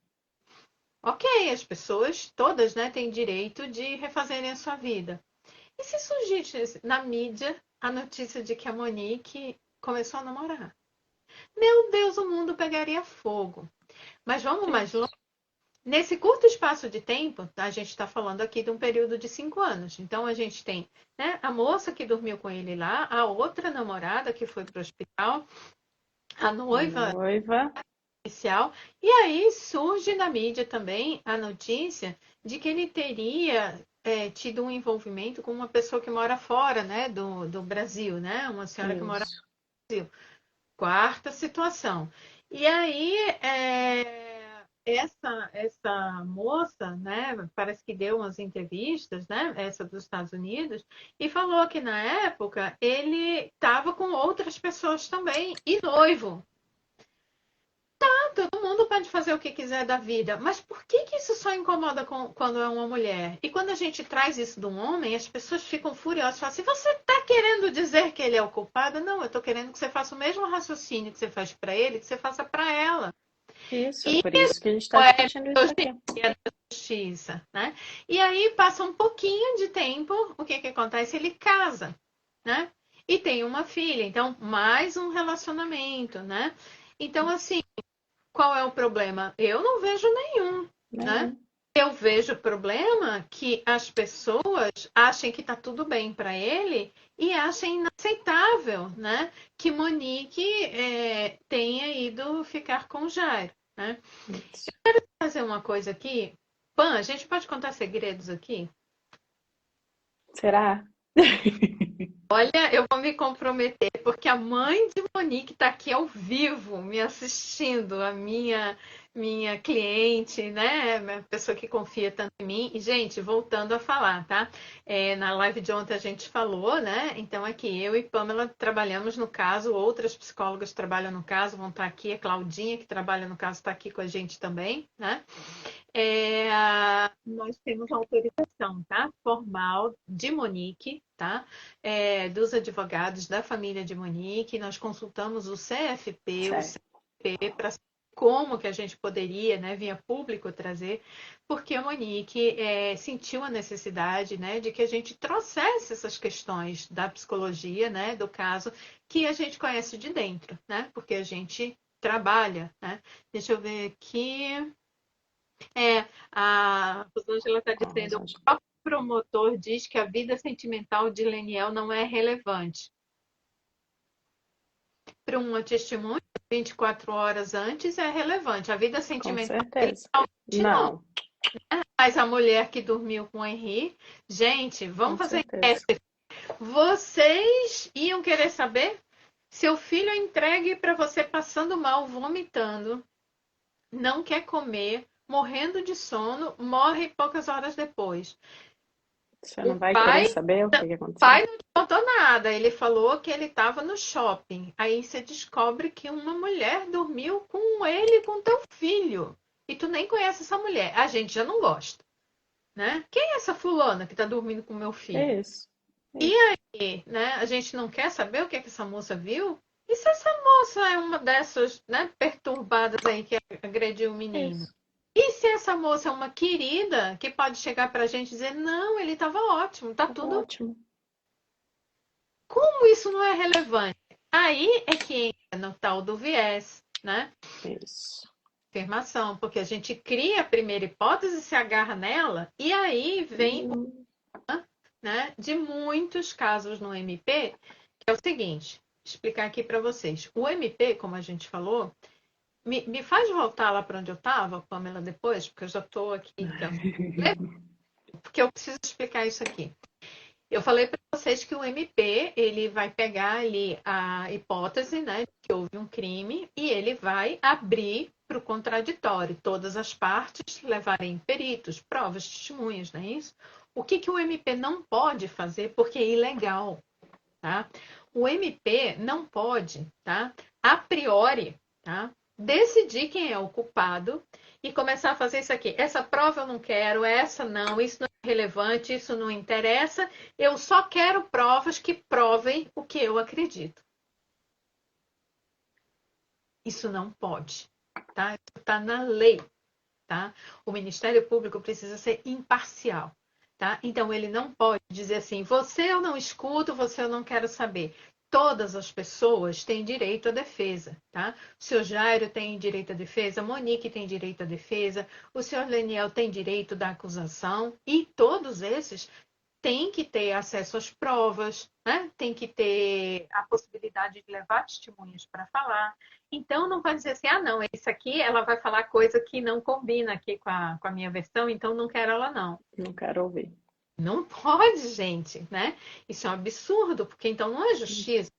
ok, as pessoas todas, né, têm direito de refazerem a sua vida. E se surgisse na mídia a notícia de que a Monique começou a namorar? Meu Deus, o mundo pegaria fogo. Mas vamos mais longe. Nesse curto espaço de tempo, a gente está falando aqui de um período de 5 anos. Então, a gente tem, né, a moça que dormiu com ele lá, a outra namorada que foi para o hospital, a noiva oficial. E aí surge na mídia também a notícia de que ele teria tido um envolvimento com uma pessoa que mora fora, né, do Brasil, né? Uma senhora que mora Isso. no Brasil. Quarta situação. E aí, essa moça, né, parece que deu umas entrevistas, né, essa dos Estados Unidos, e falou que na época ele estava com outras pessoas também, e noivo. Todo mundo pode fazer o que quiser da vida, mas por que que isso só incomoda quando é uma mulher? E quando a gente traz isso de um homem, as pessoas ficam furiosas, falam assim, você está querendo dizer que ele é o culpado? Não, eu estou querendo que você faça o mesmo raciocínio que você faz para ele, que você faça para ela. Isso, E por isso que a gente está é discutindo isso aqui. justiça, né? E aí passa um pouquinho de tempo, o que que acontece? Ele casa, né? E tem uma filha, então mais um relacionamento, né? Então, assim, qual é o problema? Eu não vejo nenhum, né? Eu vejo problema que as pessoas achem que está tudo bem para ele e achem inaceitável, né? Que Monique tenha ido ficar com Jairo, né? Isso. Eu quero fazer uma coisa aqui. Pan, a gente pode contar segredos aqui? Será? Olha, eu vou me comprometer, porque a mãe de Monique está aqui ao vivo, me assistindo, a minha cliente, né? A pessoa que confia tanto em mim. E, gente, voltando a falar, tá? Na live de ontem a gente falou, né? Então, aqui, eu e Pamela trabalhamos no caso, outras psicólogas trabalham no caso, vão estar aqui. A Claudinha, que trabalha no caso, está aqui com a gente também, né? Nós temos autorização, tá? Formal de Monique, tá? Dos advogados da família de Monique. Nós consultamos o CFP, o CFP para como que a gente poderia, né, via público trazer, porque a Monique sentiu a necessidade, né, de que a gente trouxesse essas questões da psicologia, né, do caso que a gente conhece de dentro, né, porque a gente trabalha, né. Deixa eu ver aqui. A Rosângela está dizendo, o próprio promotor diz que a vida sentimental de Leniel não é relevante. Para uma testemunha, 24 horas antes é relevante. A vida sentimental Com certeza. não. Mas a mulher que dormiu com o Henri, gente, vamos fazer enquete. Vocês iam querer saber? Seu filho é entregue para você passando mal, vomitando, não quer comer, morrendo de sono, morre poucas horas depois. Você não vai querer saber o que aconteceu? O pai não te contou nada. Ele falou que ele estava no shopping. Aí você descobre que uma mulher dormiu com ele e com teu filho. E tu nem conhece essa mulher. A gente já não gosta, né? Quem é essa fulana que está dormindo com meu filho? É isso. E aí, né? A gente não quer saber o que essa moça viu? E se essa moça é uma dessas, né, perturbadas aí que agrediu o menino? Isso. E se essa moça é uma querida que pode chegar pra gente e dizer, não, ele estava ótimo, tá tudo ótimo. Como isso não é relevante? Aí é que entra no tal do viés, né? Isso. Afirmação, porque a gente cria a primeira hipótese, se agarra nela, e aí vem né, de muitos casos no MP, que é o seguinte, explicar aqui para vocês. O MP, como a gente falou, me faz voltar lá para onde eu estava, Pamela, depois, porque eu já estou aqui, porque eu preciso explicar isso aqui. Eu falei para vocês que o MP ele vai pegar ali a hipótese, né, de que houve um crime e ele vai abrir para o contraditório, todas as partes levarem peritos, provas, testemunhas, não é isso? O que o MP não pode fazer porque é ilegal, tá? O MP não pode, tá? A priori, tá? Decidir quem é o culpado e começar a fazer isso aqui. Essa prova eu não quero, essa não, isso não é relevante, isso não interessa. Eu só quero provas que provem o que eu acredito. Isso não pode, tá? Isso está na lei. tá? O Ministério Público precisa ser imparcial, tá? Então, ele não pode dizer assim, você eu não escuto, você eu não quero saber. Todas as pessoas têm direito à defesa, tá? O senhor Jairo tem direito à defesa, a Monique tem direito à defesa, o senhor Leniel tem direito da acusação, e todos esses têm que ter acesso às provas, né? Tem que ter a possibilidade de levar testemunhas para falar. Então, não vai dizer assim, ah, não, esse aqui ela vai falar coisa que não combina aqui com a minha versão, então não quero ela, não. Não quero ouvir. Não pode, gente, né? Isso é um absurdo, porque então não é justiça.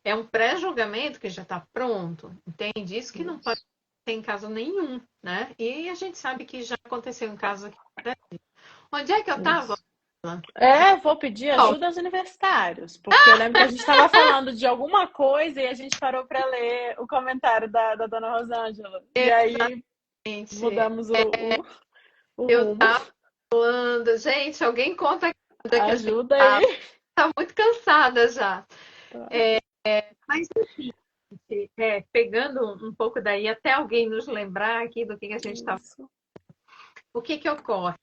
É um pré-julgamento que já está pronto, entende? Isso que não pode ter em caso nenhum, né? E a gente sabe que já aconteceu em casos aqui no Brasil. Onde é que eu estava? Vou pedir ajuda aos universitários, porque eu lembro que a gente estava falando de alguma coisa e a gente parou para ler o comentário da dona Rosângela. E aí mudamos o eu rumo. estava falando, gente, alguém conta ajuda aí. Tá muito cansada já. Mas enfim, pegando um pouco daí, até alguém nos lembrar aqui do que a gente estava. O que ocorre?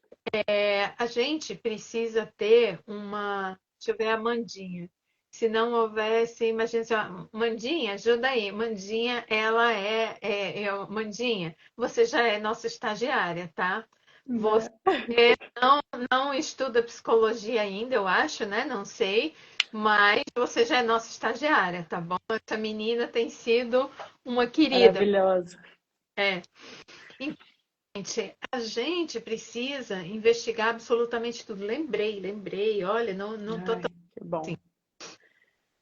A gente precisa ter uma. Deixa eu ver a Mandinha. Se não houvesse, imagina assim, Mandinha, ajuda aí. Mandinha, ela Mandinha, você já é nossa estagiária, tá? Você não estuda psicologia ainda, eu acho, né? Não sei. Mas você já é nossa estagiária, tá bom? Essa menina tem sido uma querida. Maravilhosa. Gente, a gente precisa investigar absolutamente tudo. Lembrei. Olha, não tô tão Que bom. assim.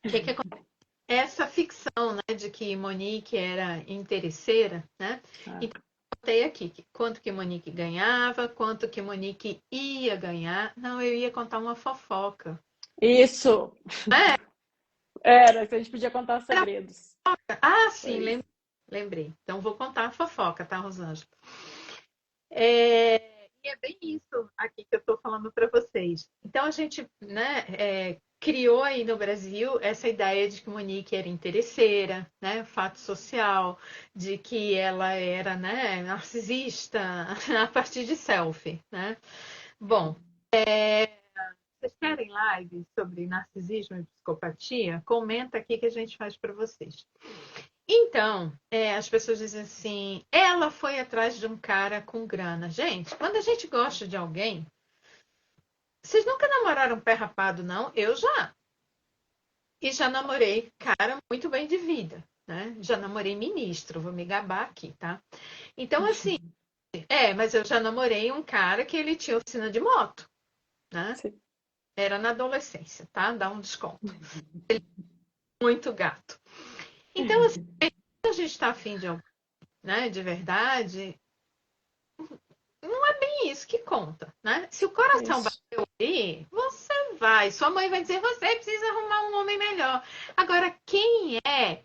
O que acontece? Essa ficção, né, de que Monique era interesseira, né? Então, eu contei aqui quanto que Monique ganhava, quanto que Monique ia ganhar. Não, eu ia contar uma fofoca. Isso! Era, que a gente podia contar segredos. Ah, sim, lembrei. Então, vou contar a fofoca, tá, Rosângela? E é bem isso aqui que eu estou falando para vocês. Então, a gente, né, criou aí no Brasil essa ideia de que Monique era interesseira, né, fato social, de que ela era, né, narcisista a partir de selfie, né? Bom, vocês querem live sobre narcisismo e psicopatia? Comenta aqui que a gente faz para vocês. Então, as pessoas dizem assim, ela foi atrás de um cara com grana. Gente, quando a gente gosta de alguém, vocês nunca namoraram pé rapado, não? Eu já. E já namorei cara muito bem de vida, né? Já namorei ministro, vou me gabar aqui, tá? Então, assim, mas eu já namorei um cara que ele tinha oficina de moto, né? Sim. Era na adolescência, tá? Dá um desconto. Ele é muito gato. Então, assim, quando a gente está afim de alguém, né, de verdade, não é bem isso que conta, né? Se o coração bateu ali, você vai. Sua mãe vai dizer, você precisa arrumar um homem melhor. Agora, quem é,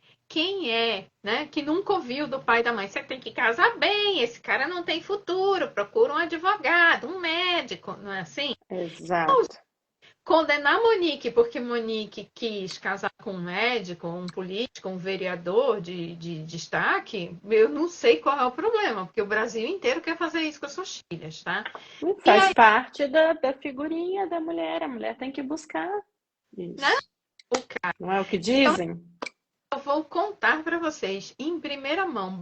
né, que nunca ouviu do pai e da mãe? Você tem que casar bem, esse cara não tem futuro, procura um advogado, um médico, não é assim? Exato. Condenar Monique porque Monique quis casar com um médico, um político, um vereador de destaque, eu não sei qual é o problema, porque o Brasil inteiro quer fazer isso com as suas filhas, tá? Faz parte da figurinha da mulher, a mulher tem que buscar isso. Né? Não é o que dizem? Então, eu vou contar para vocês, em primeira mão,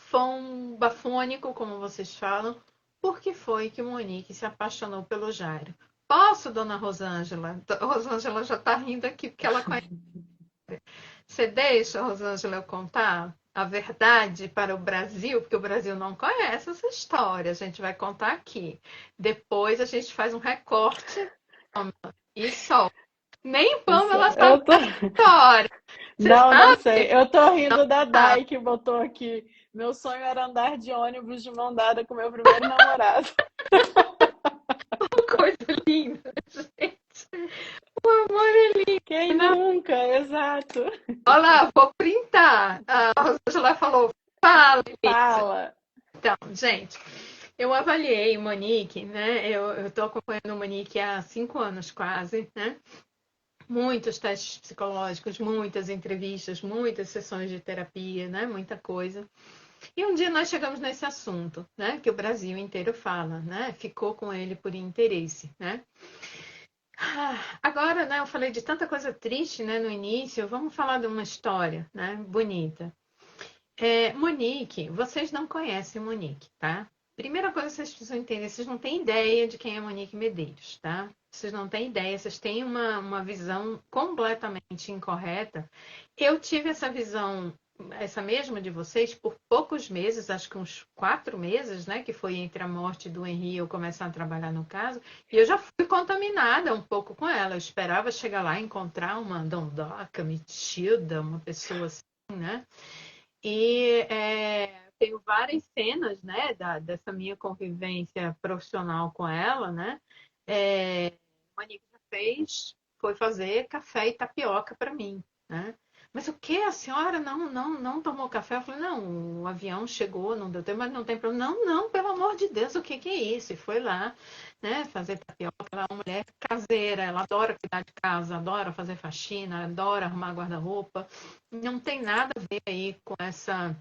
bafônico, como vocês falam, por que foi que Monique se apaixonou pelo Jairo. Posso, dona Rosângela? A Rosângela já está rindo aqui porque ela conhece. Você deixa, Rosângela, eu contar a verdade para o Brasil? Porque o Brasil não conhece essa história. A gente vai contar aqui. Depois a gente faz um recorte e só. Nem Pamela sabe a história. Não sei. Eu tô rindo da Dai que botou aqui. Meu sonho era andar de ônibus de mão dada com meu primeiro namorado. Coisa linda, gente. O amor é lindo. Quem nunca? Exato. Olha lá, vou printar. A Rosângela falou, fala. Então, gente, eu avaliei Monique, né? Eu tô acompanhando Monique há 5 anos quase, né? Muitos testes psicológicos, muitas entrevistas, muitas sessões de terapia, né? Muita coisa. E um dia nós chegamos nesse assunto, né? Que o Brasil inteiro fala, né? Ficou com ele por interesse, né? Agora, né? Eu falei de tanta coisa triste, né? No início, vamos falar de uma história, né? Bonita. Monique, vocês não conhecem Monique, tá? Primeira coisa que vocês precisam entender, vocês não têm ideia de quem é Monique Medeiros, tá? Vocês não têm ideia, vocês têm uma visão completamente incorreta. Eu tive essa visão, essa mesma de vocês, por poucos meses, acho que uns 4 meses, né? Que foi entre a morte do Henri e eu começar a trabalhar no caso. E eu já fui contaminada um pouco com ela. Eu esperava chegar lá e encontrar uma dondoca, metida, uma pessoa assim, né? E tenho várias cenas, né, dessa minha convivência profissional com ela, né? A Anica fez, foi fazer café e tapioca para mim, né? Mas o que? A senhora não tomou café? Eu falei, não, o avião chegou, não deu tempo, mas não tem problema. Não, não, pelo amor de Deus, o que é isso? E foi lá, né, fazer tapioca. Ela é uma mulher caseira, ela adora cuidar de casa, adora fazer faxina, adora arrumar guarda-roupa. Não tem nada a ver aí com essa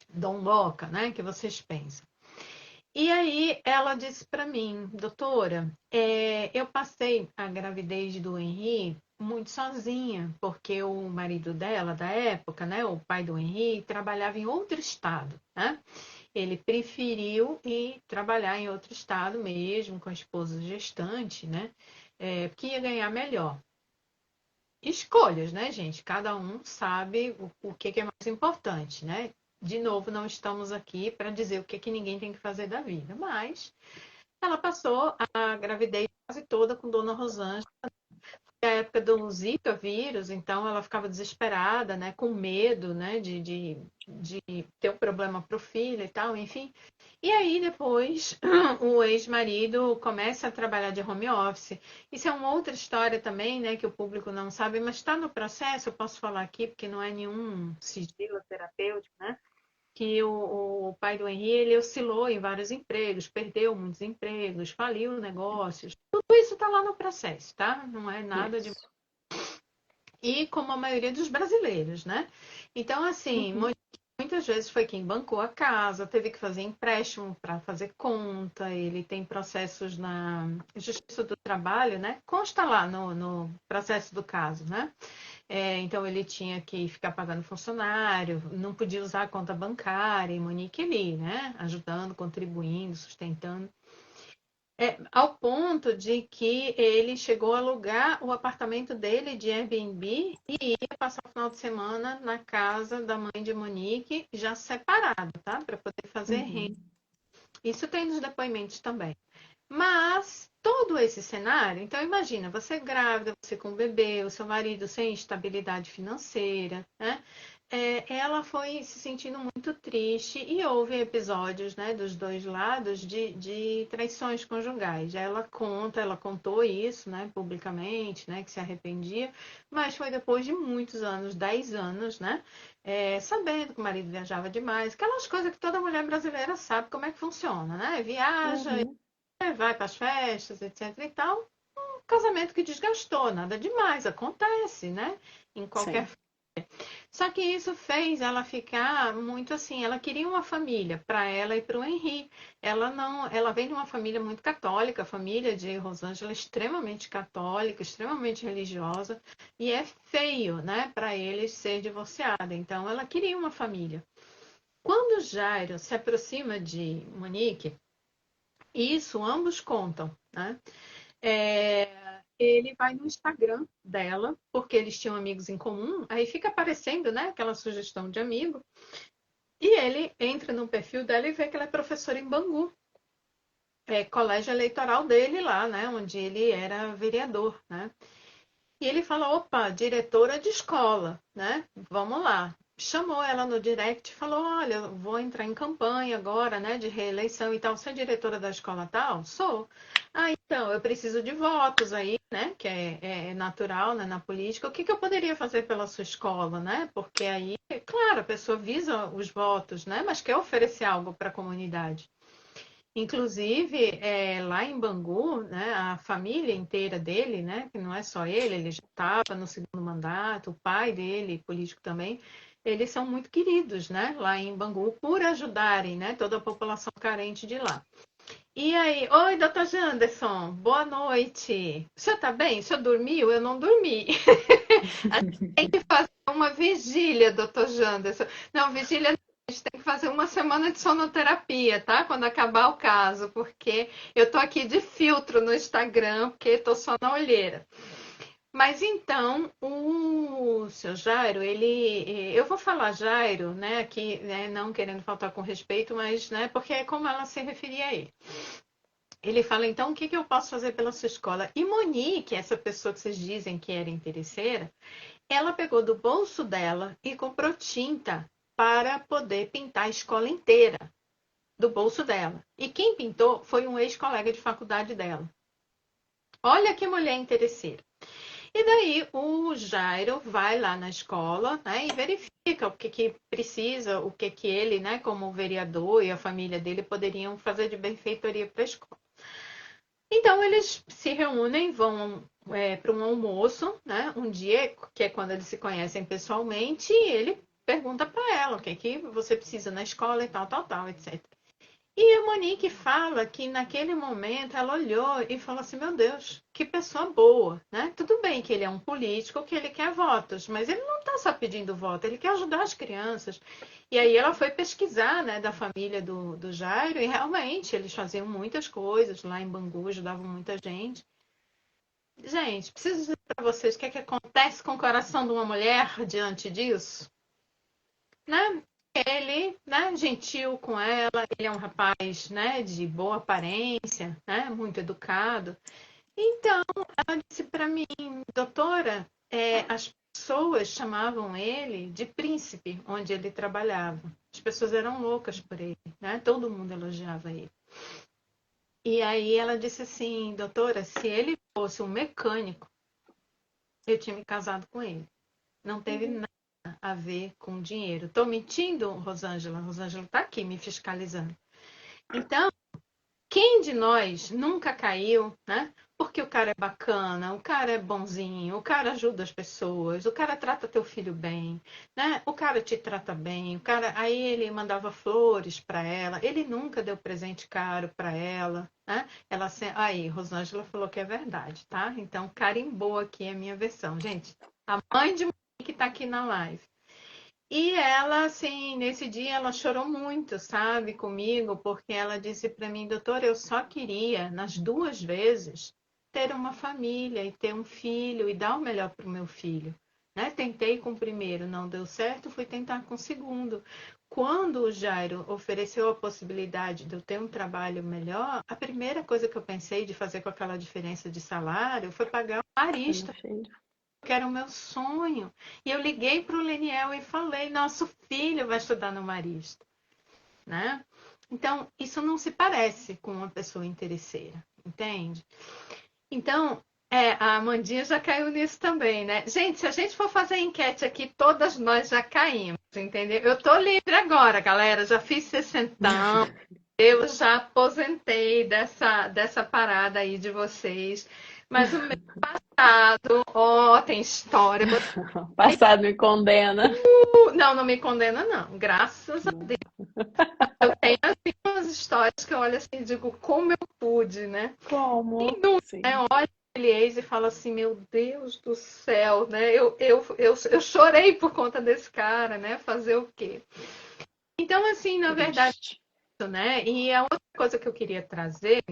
dondoca, né, que vocês pensam. E aí ela disse para mim, doutora, eu passei a gravidez do Henri muito sozinha, porque o marido dela, da época, né, o pai do Henri, trabalhava em outro estado, né? Ele preferiu ir trabalhar em outro estado mesmo, com a esposa gestante, né? Porque ia ganhar melhor. Escolhas, né, gente? Cada um sabe o que é mais importante, né? De novo, não estamos aqui para dizer o que ninguém tem que fazer da vida, mas ela passou a gravidez quase toda com Dona Rosângela, a época do Zika vírus, então ela ficava desesperada, né, com medo, né, de ter um problema para o filho e tal, enfim. E aí depois o ex-marido começa a trabalhar de home office. Isso é uma outra história também, né, que o público não sabe, mas está no processo, eu posso falar aqui, porque não é nenhum sigilo terapêutico, né? Que o pai do Henri, ele oscilou em vários empregos, perdeu muitos empregos, faliu negócios. Tudo isso está lá no processo, tá? Não é nada de... Isso. E como a maioria dos brasileiros, né? Então, assim, Uhum. muitas vezes foi quem bancou a casa, teve que fazer empréstimo para fazer conta, ele tem processos na Justiça do Trabalho, né? Consta lá no processo do caso, né? Então ele tinha que ficar pagando funcionário, não podia usar a conta bancária, e Monique ali, né? Ajudando, contribuindo, sustentando. Ao ponto de que ele chegou a alugar o apartamento dele de Airbnb e ia passar o final de semana na casa da mãe de Monique, já separado, tá? Para poder fazer renda. Uhum. Isso tem nos depoimentos também. Mas todo esse cenário, então imagina, você grávida, você com bebê, o seu marido sem estabilidade financeira, né? Ela foi se sentindo muito triste e houve episódios, né, dos dois lados de traições conjugais. Ela contou isso, né, publicamente, né, que se arrependia, mas foi depois de muitos anos, 10 anos, né, sabendo que o marido viajava demais, aquelas coisas que toda mulher brasileira sabe como é que funciona, né? Viaja, Uhum. vai para as festas, etc e tal. Um casamento que desgastou, nada demais, acontece, né? Em qualquer. Sim. Só que isso fez ela ficar muito assim, ela queria uma família para ela e para o Henri. Ela não, ela vem de uma família muito católica, a família de Rosângela é extremamente católica, extremamente religiosa, e é feio, né, para eles ser divorciada. Então ela queria uma família. Quando Jairo se aproxima de Monique, isso ambos contam, né? Ele vai no Instagram dela, porque eles tinham amigos em comum, aí fica aparecendo, né, aquela sugestão de amigo, e ele entra no perfil dela e vê que ela é professora em Bangu, colégio eleitoral dele lá, né, onde ele era vereador, né? E ele fala, opa, diretora de escola, né? Vamos lá. Chamou ela no direct e falou, olha, eu vou entrar em campanha agora, né, de reeleição e tal. Você é diretora da escola tal? Sou. Ah, então, eu preciso de votos aí, né, que é natural, né, na política. O que eu poderia fazer pela sua escola, né? Porque aí, claro, a pessoa visa os votos, né, mas quer oferecer algo para a comunidade. Inclusive, lá em Bangu, né, a família inteira dele, né, que não é só ele já estava no segundo mandato, o pai dele, político também, eles são muito queridos, né, lá em Bangu, por ajudarem, né, toda a população carente de lá. E aí, oi, doutor Janderson, boa noite. O senhor tá bem? O senhor dormiu? Eu não dormi. Tem que fazer uma vigília, doutor Janderson. Não, vigília não, a gente tem que fazer uma semana de sonoterapia, tá? Quando acabar o caso, porque eu tô aqui de filtro no Instagram, porque tô só na olheira. Mas então, o seu Jairo, eu vou falar Jairo, né, aqui, né, não querendo faltar com respeito, mas, né, porque é como ela se referia a ele. Ele fala, então, o que eu posso fazer pela sua escola? E Monique, essa pessoa que vocês dizem que era interesseira, ela pegou do bolso dela e comprou tinta para poder pintar a escola inteira, do bolso dela. E quem pintou foi um ex-colega de faculdade dela. Olha que mulher interesseira. E daí o Jairo vai lá na escola, né, e verifica o que precisa, o que ele, né, como vereador e a família dele poderiam fazer de benfeitoria para a escola. Então eles se reúnem, vão para um almoço, né? Um dia, que é quando eles se conhecem pessoalmente, e ele pergunta para ela o que você precisa na escola e tal, tal, tal, etc. E a Monique fala que naquele momento ela olhou e falou assim: Meu Deus, que pessoa boa, né? Tudo bem que ele é um político, que ele quer votos, mas ele não está só pedindo voto, ele quer ajudar as crianças. E aí ela foi pesquisar, né, da família do Jairo, e realmente eles faziam muitas coisas lá em Bangu, ajudavam muita gente. Gente, preciso dizer para vocês o que acontece com o coração de uma mulher diante disso, né? Ele, né, gentil com ela, ele é um rapaz, né, de boa aparência, né, muito educado. Então, ela disse para mim, doutora, as pessoas chamavam ele de príncipe, onde ele trabalhava. As pessoas eram loucas por ele, né? Todo mundo elogiava ele. E aí ela disse assim, doutora, se ele fosse um mecânico, eu tinha me casado com ele. Não teve nada a ver com dinheiro. Tô mentindo, Rosângela? Rosângela tá aqui me fiscalizando. Então, quem de nós nunca caiu, né? Porque o cara é bacana, o cara é bonzinho, o cara ajuda as pessoas, o cara trata teu filho bem, né? O cara te trata bem, o cara, aí ele mandava flores para ela, ele nunca deu presente caro para ela, né? Ela aí, Rosângela falou que é verdade, tá? Então carimbou aqui a minha versão, gente. A mãe de mãe que tá aqui na live. E ela, assim, nesse dia ela chorou muito, sabe, comigo, porque ela disse para mim, doutora, eu só queria, nas duas vezes, ter uma família e ter um filho e dar o melhor para o meu filho. Né? Tentei com o primeiro, não deu certo, fui tentar com o segundo. Quando o Jairo ofereceu a possibilidade de eu ter um trabalho melhor, a primeira coisa que eu pensei de fazer com aquela diferença de salário foi pagar o marista, que era o meu sonho. E eu liguei para o Leniel e falei: nosso filho vai estudar no Marista, né? Então, isso não se parece com uma pessoa interesseira, entende? Então, a Amandinha já caiu nisso também, né? Gente, se a gente for fazer enquete aqui, todas nós já caímos, entendeu? Eu tô livre agora, galera. Já fiz 60 anos. Eu já aposentei dessa parada aí de vocês. Mas o meu passado, tem história. Passado me condena. Não, não me condena, não. Graças a Deus. Eu tenho assim, umas histórias que eu olho assim e digo, como eu pude, né? Como? E não, Sim. né? Olha aquele ex e fala assim, meu Deus do céu, né? Eu chorei por conta desse cara, né? Fazer o quê? Então, assim, na verdade, Triste. né? E a outra coisa que eu queria trazer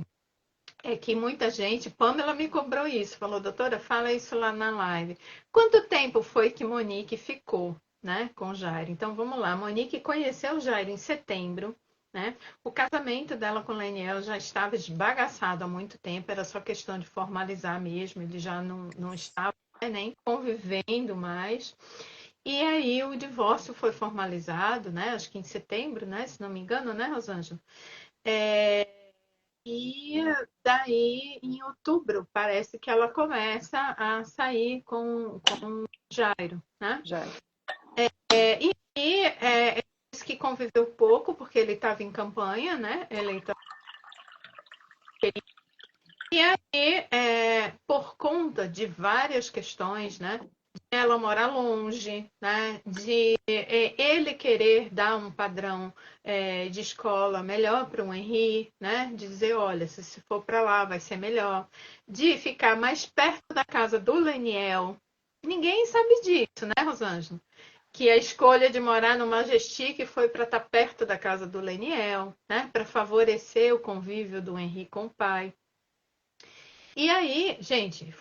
é que muita gente, Pamela me cobrou isso, falou, doutora, fala isso lá na live. Quanto tempo foi que Monique ficou, né, com o Jairo? Então vamos lá, Monique conheceu o Jairo em setembro, né? O casamento dela com o Leniel já estava esbagaçado há muito tempo, era só questão de formalizar mesmo, ele já não estava, né, nem convivendo mais. E aí o divórcio foi formalizado, né? Acho que em setembro, né? Se não me engano, né, Rosângela? E daí, em outubro, parece que ela começa a sair com o Jairo, né? Já. E disse que conviveu pouco, porque ele estava em campanha, né? Eleitoral. E aí, por conta de várias questões, né? De ela morar longe, né? De ele querer dar um padrão de escola melhor para o Henri, né? De dizer, olha, se for para lá vai ser melhor. De ficar mais perto da casa do Leniel. Ninguém sabe disso, né, Rosângela? Que a escolha de morar no Majestic foi para estar perto da casa do Leniel, né? Para favorecer o convívio do Henri com o pai. E aí, gente,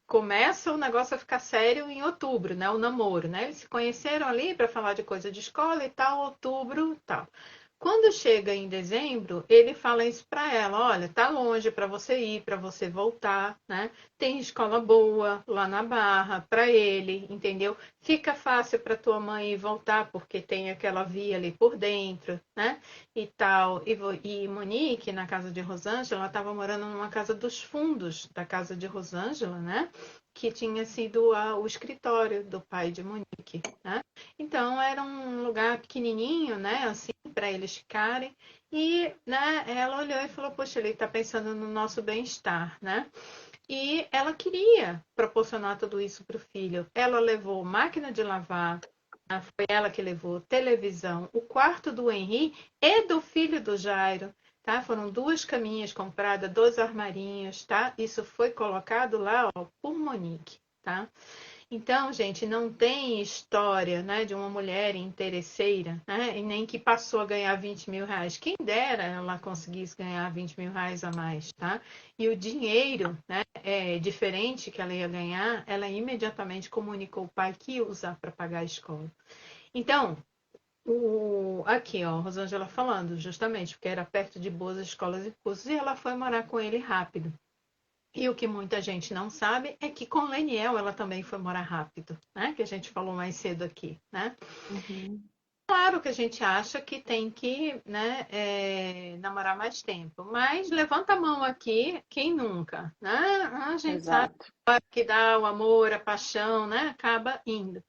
começa o negócio a ficar sério em outubro, né? O namoro, né? Eles se conheceram ali para falar de coisa de escola e tal, outubro, tal. Quando chega em dezembro, ele fala isso para ela, olha, tá longe para você ir, para você voltar, né? Tem escola boa lá na Barra para ele, entendeu? Fica fácil para tua mãe ir voltar porque tem aquela via ali por dentro, né? E tal. E Monique, na casa de Rosângela, ela estava morando numa casa dos fundos da casa de Rosângela, né? Que tinha sido o escritório do pai de Monique, né? Então era um lugar pequenininho, né? Assim, para eles ficarem. E, né? Ela olhou e falou: poxa, ele está pensando no nosso bem-estar, né? E ela queria proporcionar tudo isso para o filho. Ela levou máquina de lavar, foi ela que levou televisão, o quarto do Henri e do filho do Jairo, tá? Foram duas caminhas compradas, dois armarinhos, tá? Isso foi colocado lá, ó, por Monique, tá? Então, gente, não tem história, né, de uma mulher interesseira, né, e nem que passou a ganhar 20 mil reais. Quem dera ela conseguisse ganhar 20 mil reais a mais, tá? E o dinheiro, né, diferente que ela ia ganhar, ela imediatamente comunicou ao pai que ia usar para pagar a escola. Então, aqui, ó, Rosângela falando, justamente, porque era perto de boas escolas e cursos, e ela foi morar com ele rápido. E o que muita gente não sabe é que com Leniel ela também foi morar rápido, né? Que a gente falou mais cedo aqui, né? Uhum. Claro que a gente acha que tem que, né, namorar mais tempo, mas levanta a mão aqui, quem nunca, né? A gente sabe Exato. que dá o amor, a paixão, né? Acaba indo.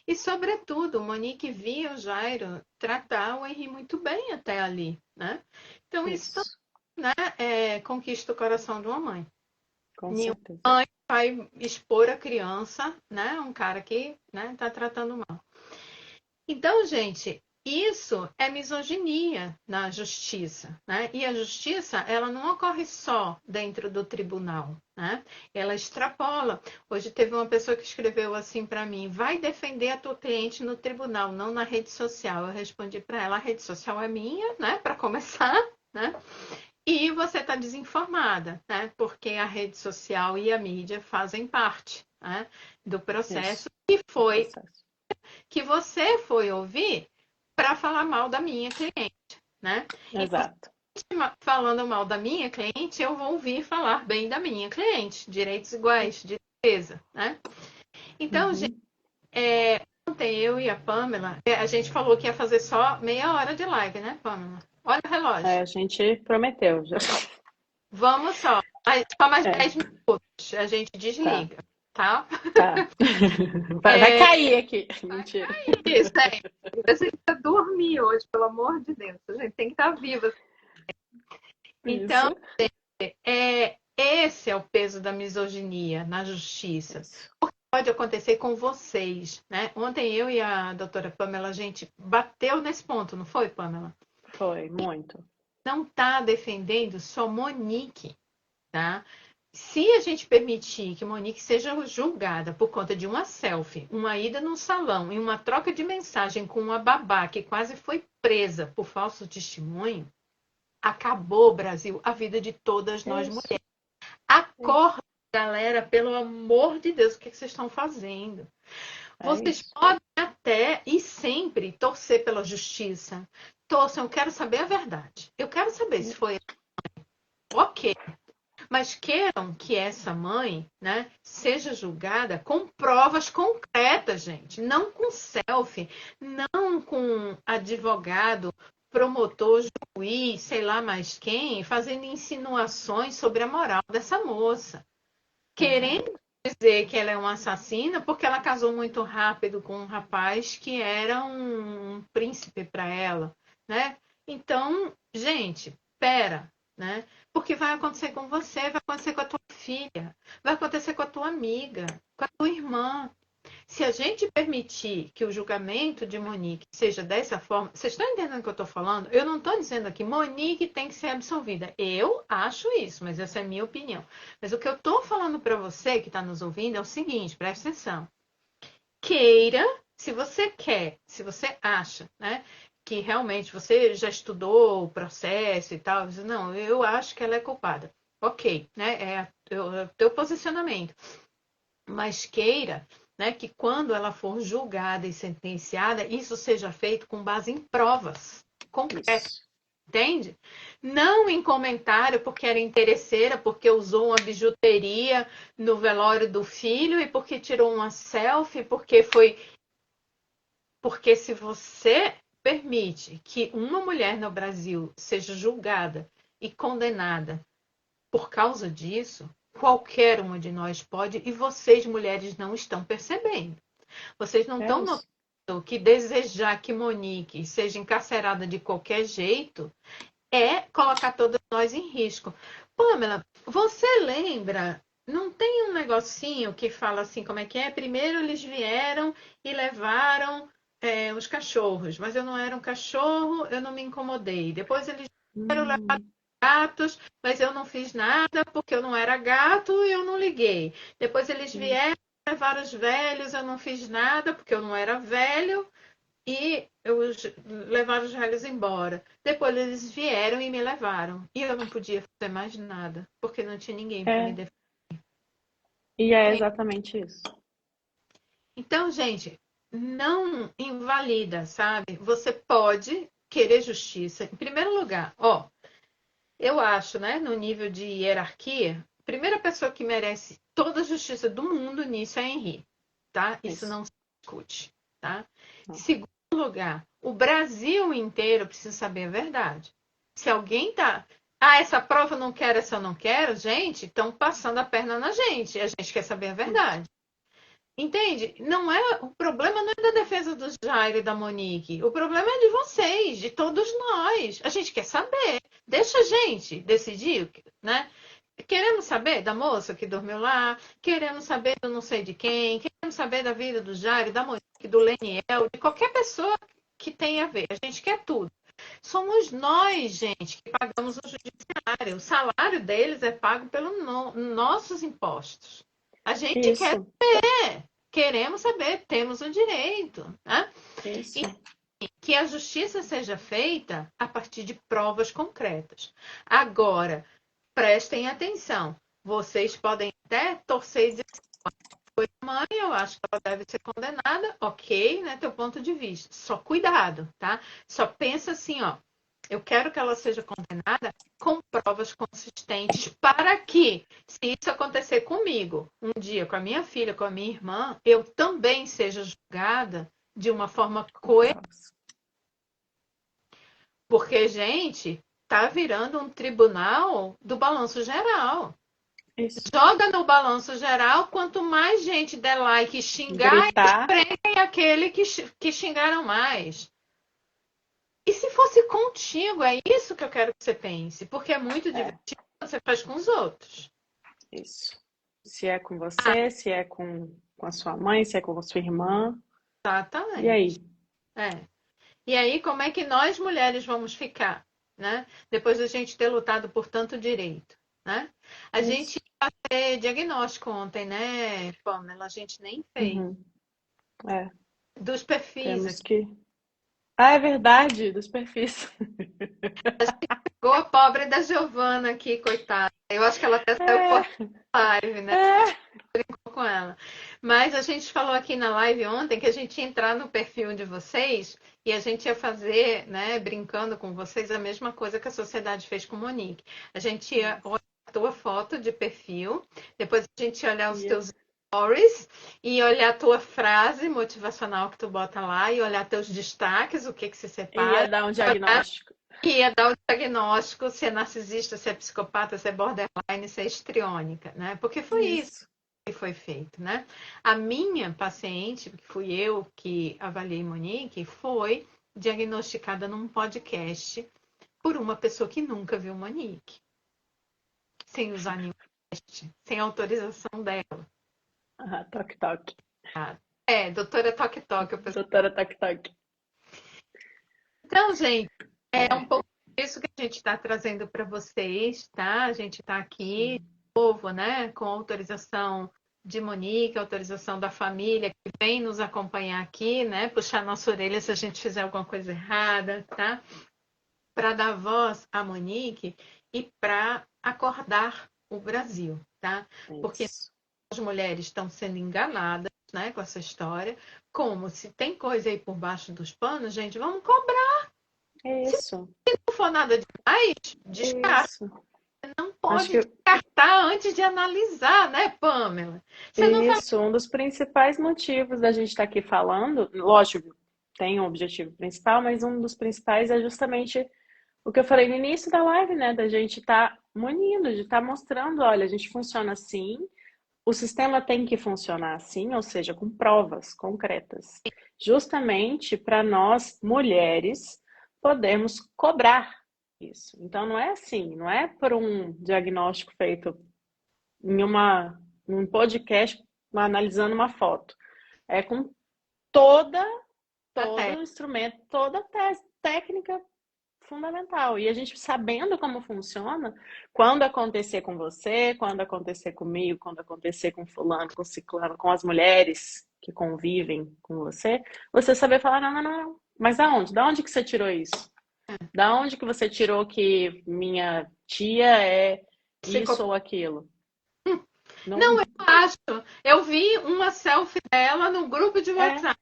E sobretudo, Monique via o Jairo tratar o Henri muito bem até ali, né? Então isso, Isso, né, conquista o coração de uma mãe. com Nenhuma certeza. mãe vai expor a criança, né? Um cara que, né, tá tratando mal. Então, gente, isso é misoginia na justiça, né? E a justiça, ela não ocorre só dentro do tribunal, né? Ela extrapola. Hoje teve uma pessoa que escreveu assim para mim: vai defender a tua cliente no tribunal, não na rede social. Eu respondi para ela: a rede social é minha, né? Para começar, né? E você está desinformada, né? Porque a rede social e a mídia fazem parte, né, do processo Isso, que o foi processo. que você foi ouvir para falar mal da minha cliente, né? E você Exato. falando mal da minha cliente, eu vou ouvir falar bem da minha cliente, direitos iguais de defesa, né? Então, gente, Uhum. ontem eu e a Pamela, a gente falou que ia fazer só meia hora de live, né, Pamela? Olha o É, relógio. a gente prometeu já. Vamos só mais É, 10 minutos, a gente tá, desliga, tá? tá. Vai É, cair aqui. vai Mentira. cair, sério. A gente vai dormir hoje, pelo amor de Deus. A gente tem que estar viva. Então, Isso, esse é o peso da misoginia na justiça. isso. Pode acontecer com vocês, né? Ontem eu e a doutora Pamela, a gente bateu nesse ponto, não foi, Pamela? Foi, muito. Não está defendendo só Monique, tá? Se a gente permitir que Monique seja julgada por conta de uma selfie, uma ida num salão e uma troca de mensagem com uma babá que quase foi presa por falso testemunho, acabou, Brasil, a vida de todas nós Isso, mulheres. isso. Acorda, galera, pelo amor de Deus, o que vocês estão fazendo? É Vocês isso. podem até e sempre torcer pela justiça. Torçam, eu quero saber a verdade. Eu quero saber se foi ok. Mas queiram que essa mãe, né, seja julgada com provas concretas, gente. Não com selfie, não com advogado, promotor, juiz, sei lá mais quem, fazendo insinuações sobre a moral dessa moça. Querendo Exato. dizer que ela é uma assassina porque ela casou muito rápido com um rapaz que era um príncipe para ela, né? Então, gente, pera. né? Porque vai acontecer com você, vai acontecer com a tua filha, vai acontecer com a tua amiga, com a tua irmã. Se a gente permitir que o julgamento de Monique seja dessa forma, vocês estão entendendo o que eu estou falando? Eu não estou dizendo aqui, Monique tem que ser absolvida. Eu acho isso, mas essa é a minha opinião. Mas o que eu estou falando para você que está nos ouvindo é o seguinte, presta atenção. Queira, se você quer, se você acha, né, que realmente você já estudou o processo e tal, não, eu acho que ela é culpada. Ok, né, é o teu posicionamento. Mas queira, né, que quando ela for julgada e sentenciada, isso seja feito com base em provas concretas, Isso. entende? Não em comentário porque era interesseira, porque usou uma bijuteria no velório do filho e porque tirou uma selfie, porque foi. Porque se você permite que uma mulher no Brasil seja julgada e condenada por causa disso, qualquer uma de nós pode, e vocês, mulheres, não estão percebendo. Vocês não É estão isso. notando que desejar que Monique seja encarcerada de qualquer jeito é colocar todas nós em risco. Pamela, você lembra? Não tem um negocinho que fala assim, como é que é? Primeiro eles vieram e levaram os cachorros, mas eu não era um cachorro, eu não me incomodei. Depois eles vieram levar Hum, gatos, mas eu não fiz nada porque eu não era gato e eu não liguei. Depois eles vieram levar os velhos, eu não fiz nada porque eu não era velho e levaram os velhos embora. Depois eles vieram e me levaram. E eu não podia fazer mais nada, porque não tinha ninguém para me é, defender. e é exatamente isso. Então, gente, não invalida, sabe? Você pode querer justiça. Em primeiro lugar, ó, eu acho, né, no nível de hierarquia, a primeira pessoa que merece toda a justiça do mundo nisso é Henri, tá? Isso Isso. não se discute, tá? Em Não. segundo lugar, o Brasil inteiro precisa saber a verdade. Se alguém tá, essa prova eu não quero, essa eu não quero, gente, estão passando a perna na gente. A gente quer saber a Isso. verdade. Entende? Não é o problema não é da defesa do Jair e da Monique. O problema é de vocês, de todos nós. A gente quer saber. Deixa a gente decidir, né? Queremos saber da moça que dormiu lá, queremos saber do não sei de quem, queremos saber da vida do Jair, da Monique, do Leniel, de qualquer pessoa que tenha a ver. A gente quer tudo. Somos nós, gente, que pagamos o judiciário. O salário deles é pago pelos nossos impostos. A gente quer Isso. queremos saber, temos o direito, né? E Isso. que a justiça seja feita a partir de provas concretas. Agora, prestem atenção. Vocês podem até torcer e dizer, foi mãe, eu acho que ela deve ser condenada, ok, né? Teu ponto de vista. Só cuidado, tá? Só pensa assim, ó. Eu quero que ela seja condenada com provas consistentes para que, se isso acontecer comigo, um dia com a minha filha, com a minha irmã, eu também seja julgada de uma forma coerente. Porque, gente, tá virando um tribunal do balanço geral. Isso. Joga no balanço geral, quanto mais gente der like e xingar, Gritar. prendem aquele que xingaram mais. E se fosse contigo, é isso que eu quero que você pense, porque é muito É, divertido quando você faz com os outros. isso. Se é com você, se é com a sua mãe, se é com a sua irmã. E Exatamente. aí? É. E aí, como é que nós mulheres vamos ficar, né? Depois da gente ter lutado por tanto direito, né? A gente Isso. ia fazer diagnóstico ontem, né, Pamela? A gente nem fez. Uhum. É, Dos perfis temos aqui. que. Ah, é verdade, dos perfis. Ficou a pobre da Giovana aqui, coitada. Eu acho que ela até saiu fora É, da live, né? é. Com ela. Mas a gente falou aqui na live ontem que a gente ia entrar no perfil de vocês e a gente ia fazer, né, brincando com vocês, a mesma coisa que a sociedade fez com Monique. A gente ia olhar a tua foto de perfil, depois a gente ia olhar os Ia, teus stories e olhar a tua frase motivacional que tu bota lá e olhar teus destaques, o que que se ia separa. dar um diagnóstico. E ia dar o diagnóstico se é narcisista, se é psicopata, se é borderline, se é histriônica, né? Porque foi isso Isso. que foi feito, né? A minha paciente, que fui eu que avaliei Monique, foi diagnosticada num podcast por uma pessoa que nunca viu Monique. sem usar nenhum teste, sem autorização dela. Ah, toque, toque. Doutora Toque Toque. Doutora Toque, toque. Então, gente, é um pouco isso que a gente está trazendo para vocês, tá? A gente está aqui, de novo, né, com autorização de Monique, autorização da família que vem nos acompanhar aqui, né? Puxar nossa orelha se a gente fizer alguma coisa errada, tá? Para dar voz a Monique e para acordar o Brasil, tá? Porque as mulheres estão sendo enganadas, né, com essa história. Como se tem coisa aí por baixo dos panos, gente, vamos cobrar. Isso. Se não for nada demais, descarta. Isso. Não pode descartar antes de analisar, né, Pamela? Isso, um dos principais motivos da gente estar aqui falando, lógico, tem um objetivo principal, mas um dos principais é justamente o que eu falei no início da live, né? Da gente estar munindo, de estar mostrando, olha, a gente funciona assim, o sistema tem que funcionar assim, ou seja, com provas concretas. Justamente para nós, mulheres, podermos cobrar isso. Então, não é assim, não é por um diagnóstico feito em um podcast analisando uma foto. É com todo instrumento, toda técnica fundamental. E a gente sabendo como funciona, quando acontecer com você, quando acontecer comigo, quando acontecer com fulano, com ciclano, com as mulheres que convivem com você, você saber falar, não. Mas aonde? Da onde que você tirou isso? Da onde que você tirou que minha tia é isso ou aquilo? Não, eu acho. Eu vi uma selfie dela no grupo de WhatsApp.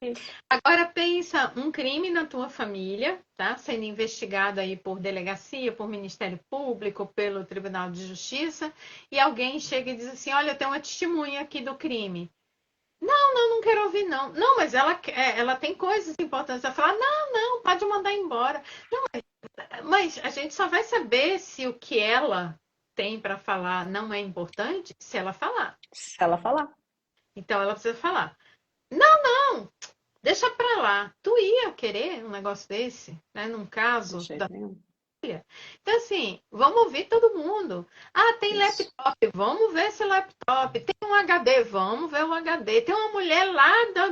Isso. Agora pensa, um crime na tua família, tá? Sendo investigado aí por delegacia, por Ministério Público, pelo Tribunal de Justiça, e alguém chega e diz assim, olha, tem uma testemunha aqui do crime. Não quero ouvir, não. Não, mas ela tem coisas importantes a falar. Não, pode mandar embora. Não, mas a gente só vai saber se o que ela tem para falar não é importante se ela falar. Se ela falar. Então ela precisa falar. Não, deixa pra lá. Tu ia querer um negócio desse, né? Num caso da família. Então, assim, vamos ouvir todo mundo. Ah, tem laptop, vamos ver esse laptop. Tem um HD, vamos ver o HD. Tem uma mulher lá da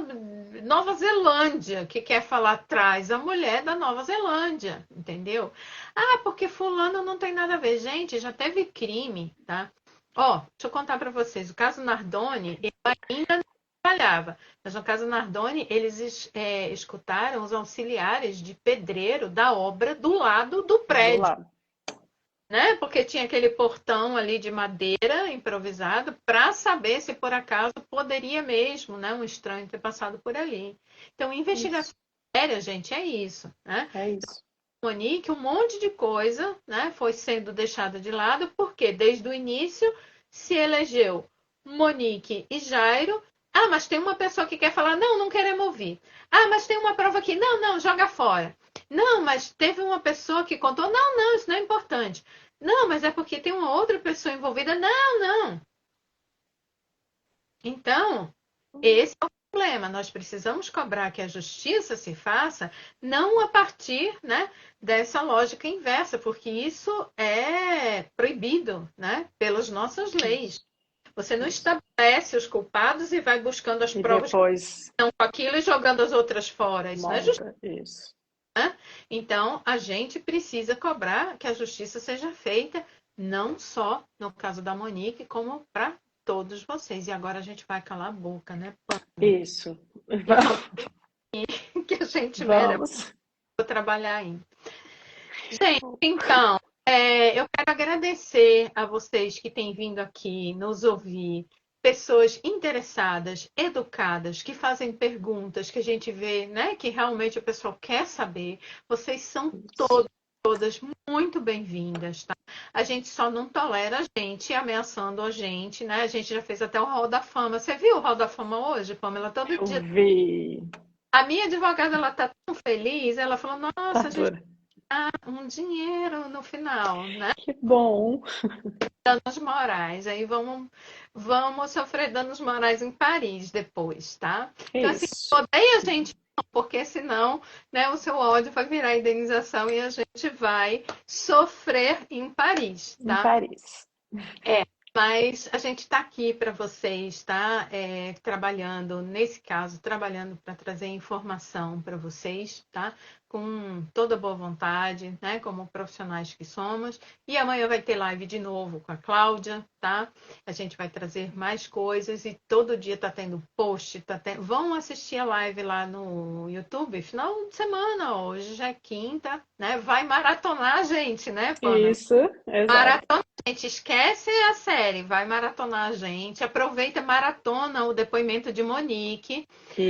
Nova Zelândia que quer falar, traz a mulher da Nova Zelândia, entendeu? Ah, porque fulano não tem nada a ver. Gente, já teve crime, tá? Ó, deixa eu contar pra vocês. O caso Nardoni, ele ainda não trabalhava. Mas no caso Nardoni, eles escutaram os auxiliares de pedreiro da obra do lado do prédio. Né? Porque tinha aquele portão ali de madeira improvisado para saber se por acaso poderia mesmo, né, um estranho ter passado por ali. Então, investigação séria, gente, é isso. Né? É isso. Monique, um monte de coisa, né, foi sendo deixada de lado, porque desde o início se elegeu Monique e Jairo. Ah, mas tem uma pessoa que quer falar, não queremos ouvir. Ah, mas tem uma prova aqui, não, joga fora. Não, mas teve uma pessoa que contou, não, isso não é importante. Não, mas é porque tem uma outra pessoa envolvida. Não. Então, esse é o problema. Nós precisamos cobrar que a justiça se faça não a partir, né, dessa lógica inversa, porque isso é proibido, né, pelas nossas leis. Você não estabelece os culpados e vai buscando as provas depois... que estão com aquilo e jogando as outras fora. Isso não é justiça. Isso. Então, a gente precisa cobrar que a justiça seja feita, não só no caso da Monique, como para todos vocês. E agora a gente vai calar a boca, né, Pamela? Isso. Que a gente merece trabalhar ainda. Gente, então, eu quero agradecer a vocês que têm vindo aqui nos ouvir. Pessoas interessadas, educadas, que fazem perguntas, que a gente vê, né, que realmente o pessoal quer saber. Vocês são todas muito bem-vindas, tá? A gente só não tolera a gente ameaçando a gente, né? A gente já fez até o Hall da Fama. Você viu o Hall da Fama hoje, Pamela? Todo dia. Eu vi. A minha advogada, ela tá tão feliz, ela falou, nossa, a gente dá um dinheiro no final, né? Que bom! Danos morais. Aí vamos sofrer danos morais em Paris depois, tá? Então, assim, odeia a gente, porque senão, né, o seu ódio vai virar indenização e a gente vai sofrer em Paris, Em tá? Paris. É, mas a gente está aqui para vocês, tá? Trabalhando, nesse caso, trabalhando para trazer informação para vocês, tá? Com toda boa vontade, né? Como profissionais que somos. E amanhã vai ter live de novo com a Cláudia, tá? A gente vai trazer mais coisas e todo dia tá tendo post, vão assistir a live lá no YouTube, final de semana, hoje já é quinta, né? Vai maratonar a gente, né, Pana? Isso, exato. Maratona, gente, esquece a série, vai maratonar a gente. Aproveita, maratona o depoimento de Monique.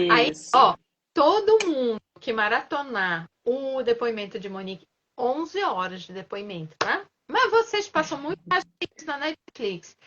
Aí, Isso. ó, todo mundo que maratonar o depoimento de Monique, 11 horas de depoimento, tá? Mas vocês passam muito mais tempo na Netflix.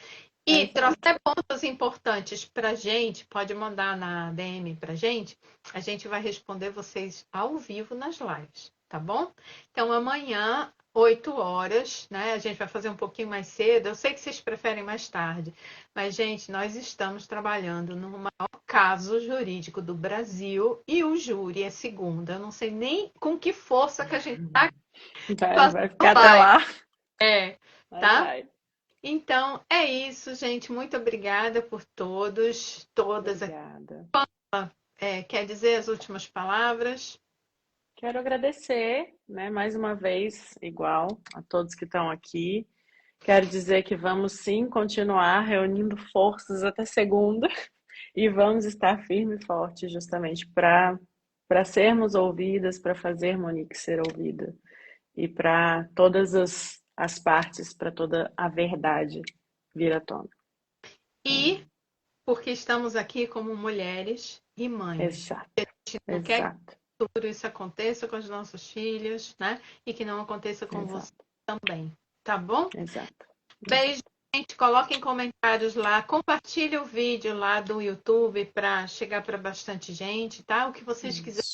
E Exato. trouxer pontos importantes pra gente, pode mandar na DM pra gente, a gente vai responder vocês ao vivo nas lives, tá bom? Então amanhã, 8 horas, né? A gente vai fazer um pouquinho mais cedo. Eu sei que vocês preferem mais tarde, mas, gente, nós estamos trabalhando no maior caso jurídico do Brasil e o júri é segunda. Eu não sei nem com que força que a gente tá Vai fazendo ficar até live. lá. Mas Tá? vai. Então, é isso, gente. Muito obrigada por todos, todas. Obrigada. Quer dizer as últimas palavras? Quero agradecer, né, mais uma vez, igual a todos que estão aqui. Quero dizer que vamos sim continuar reunindo forças até segunda e vamos estar firme e forte justamente para sermos ouvidas, para fazer Monique ser ouvida e para todas as partes, para toda a verdade vir à tona. E porque estamos aqui como mulheres e mães. Exato, A gente não quer que exato, tudo isso aconteça com os nossos filhos, né? E que não aconteça com você exato, também. Tá bom? exato. Beijo, gente. Coloquem comentários lá. Compartilhe o vídeo lá do YouTube para chegar para bastante gente, tá? O que vocês quiserem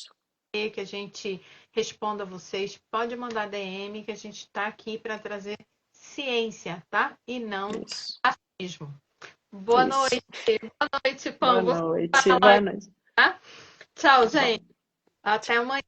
Isso, que a gente responda a vocês, pode mandar DM que a gente está aqui para trazer ciência, tá? E não isso, achismo. Boa isso. noite, Boa Pão. Vou noite, falar, boa noite. tá? Tchau, Tá bom. gente. Até amanhã.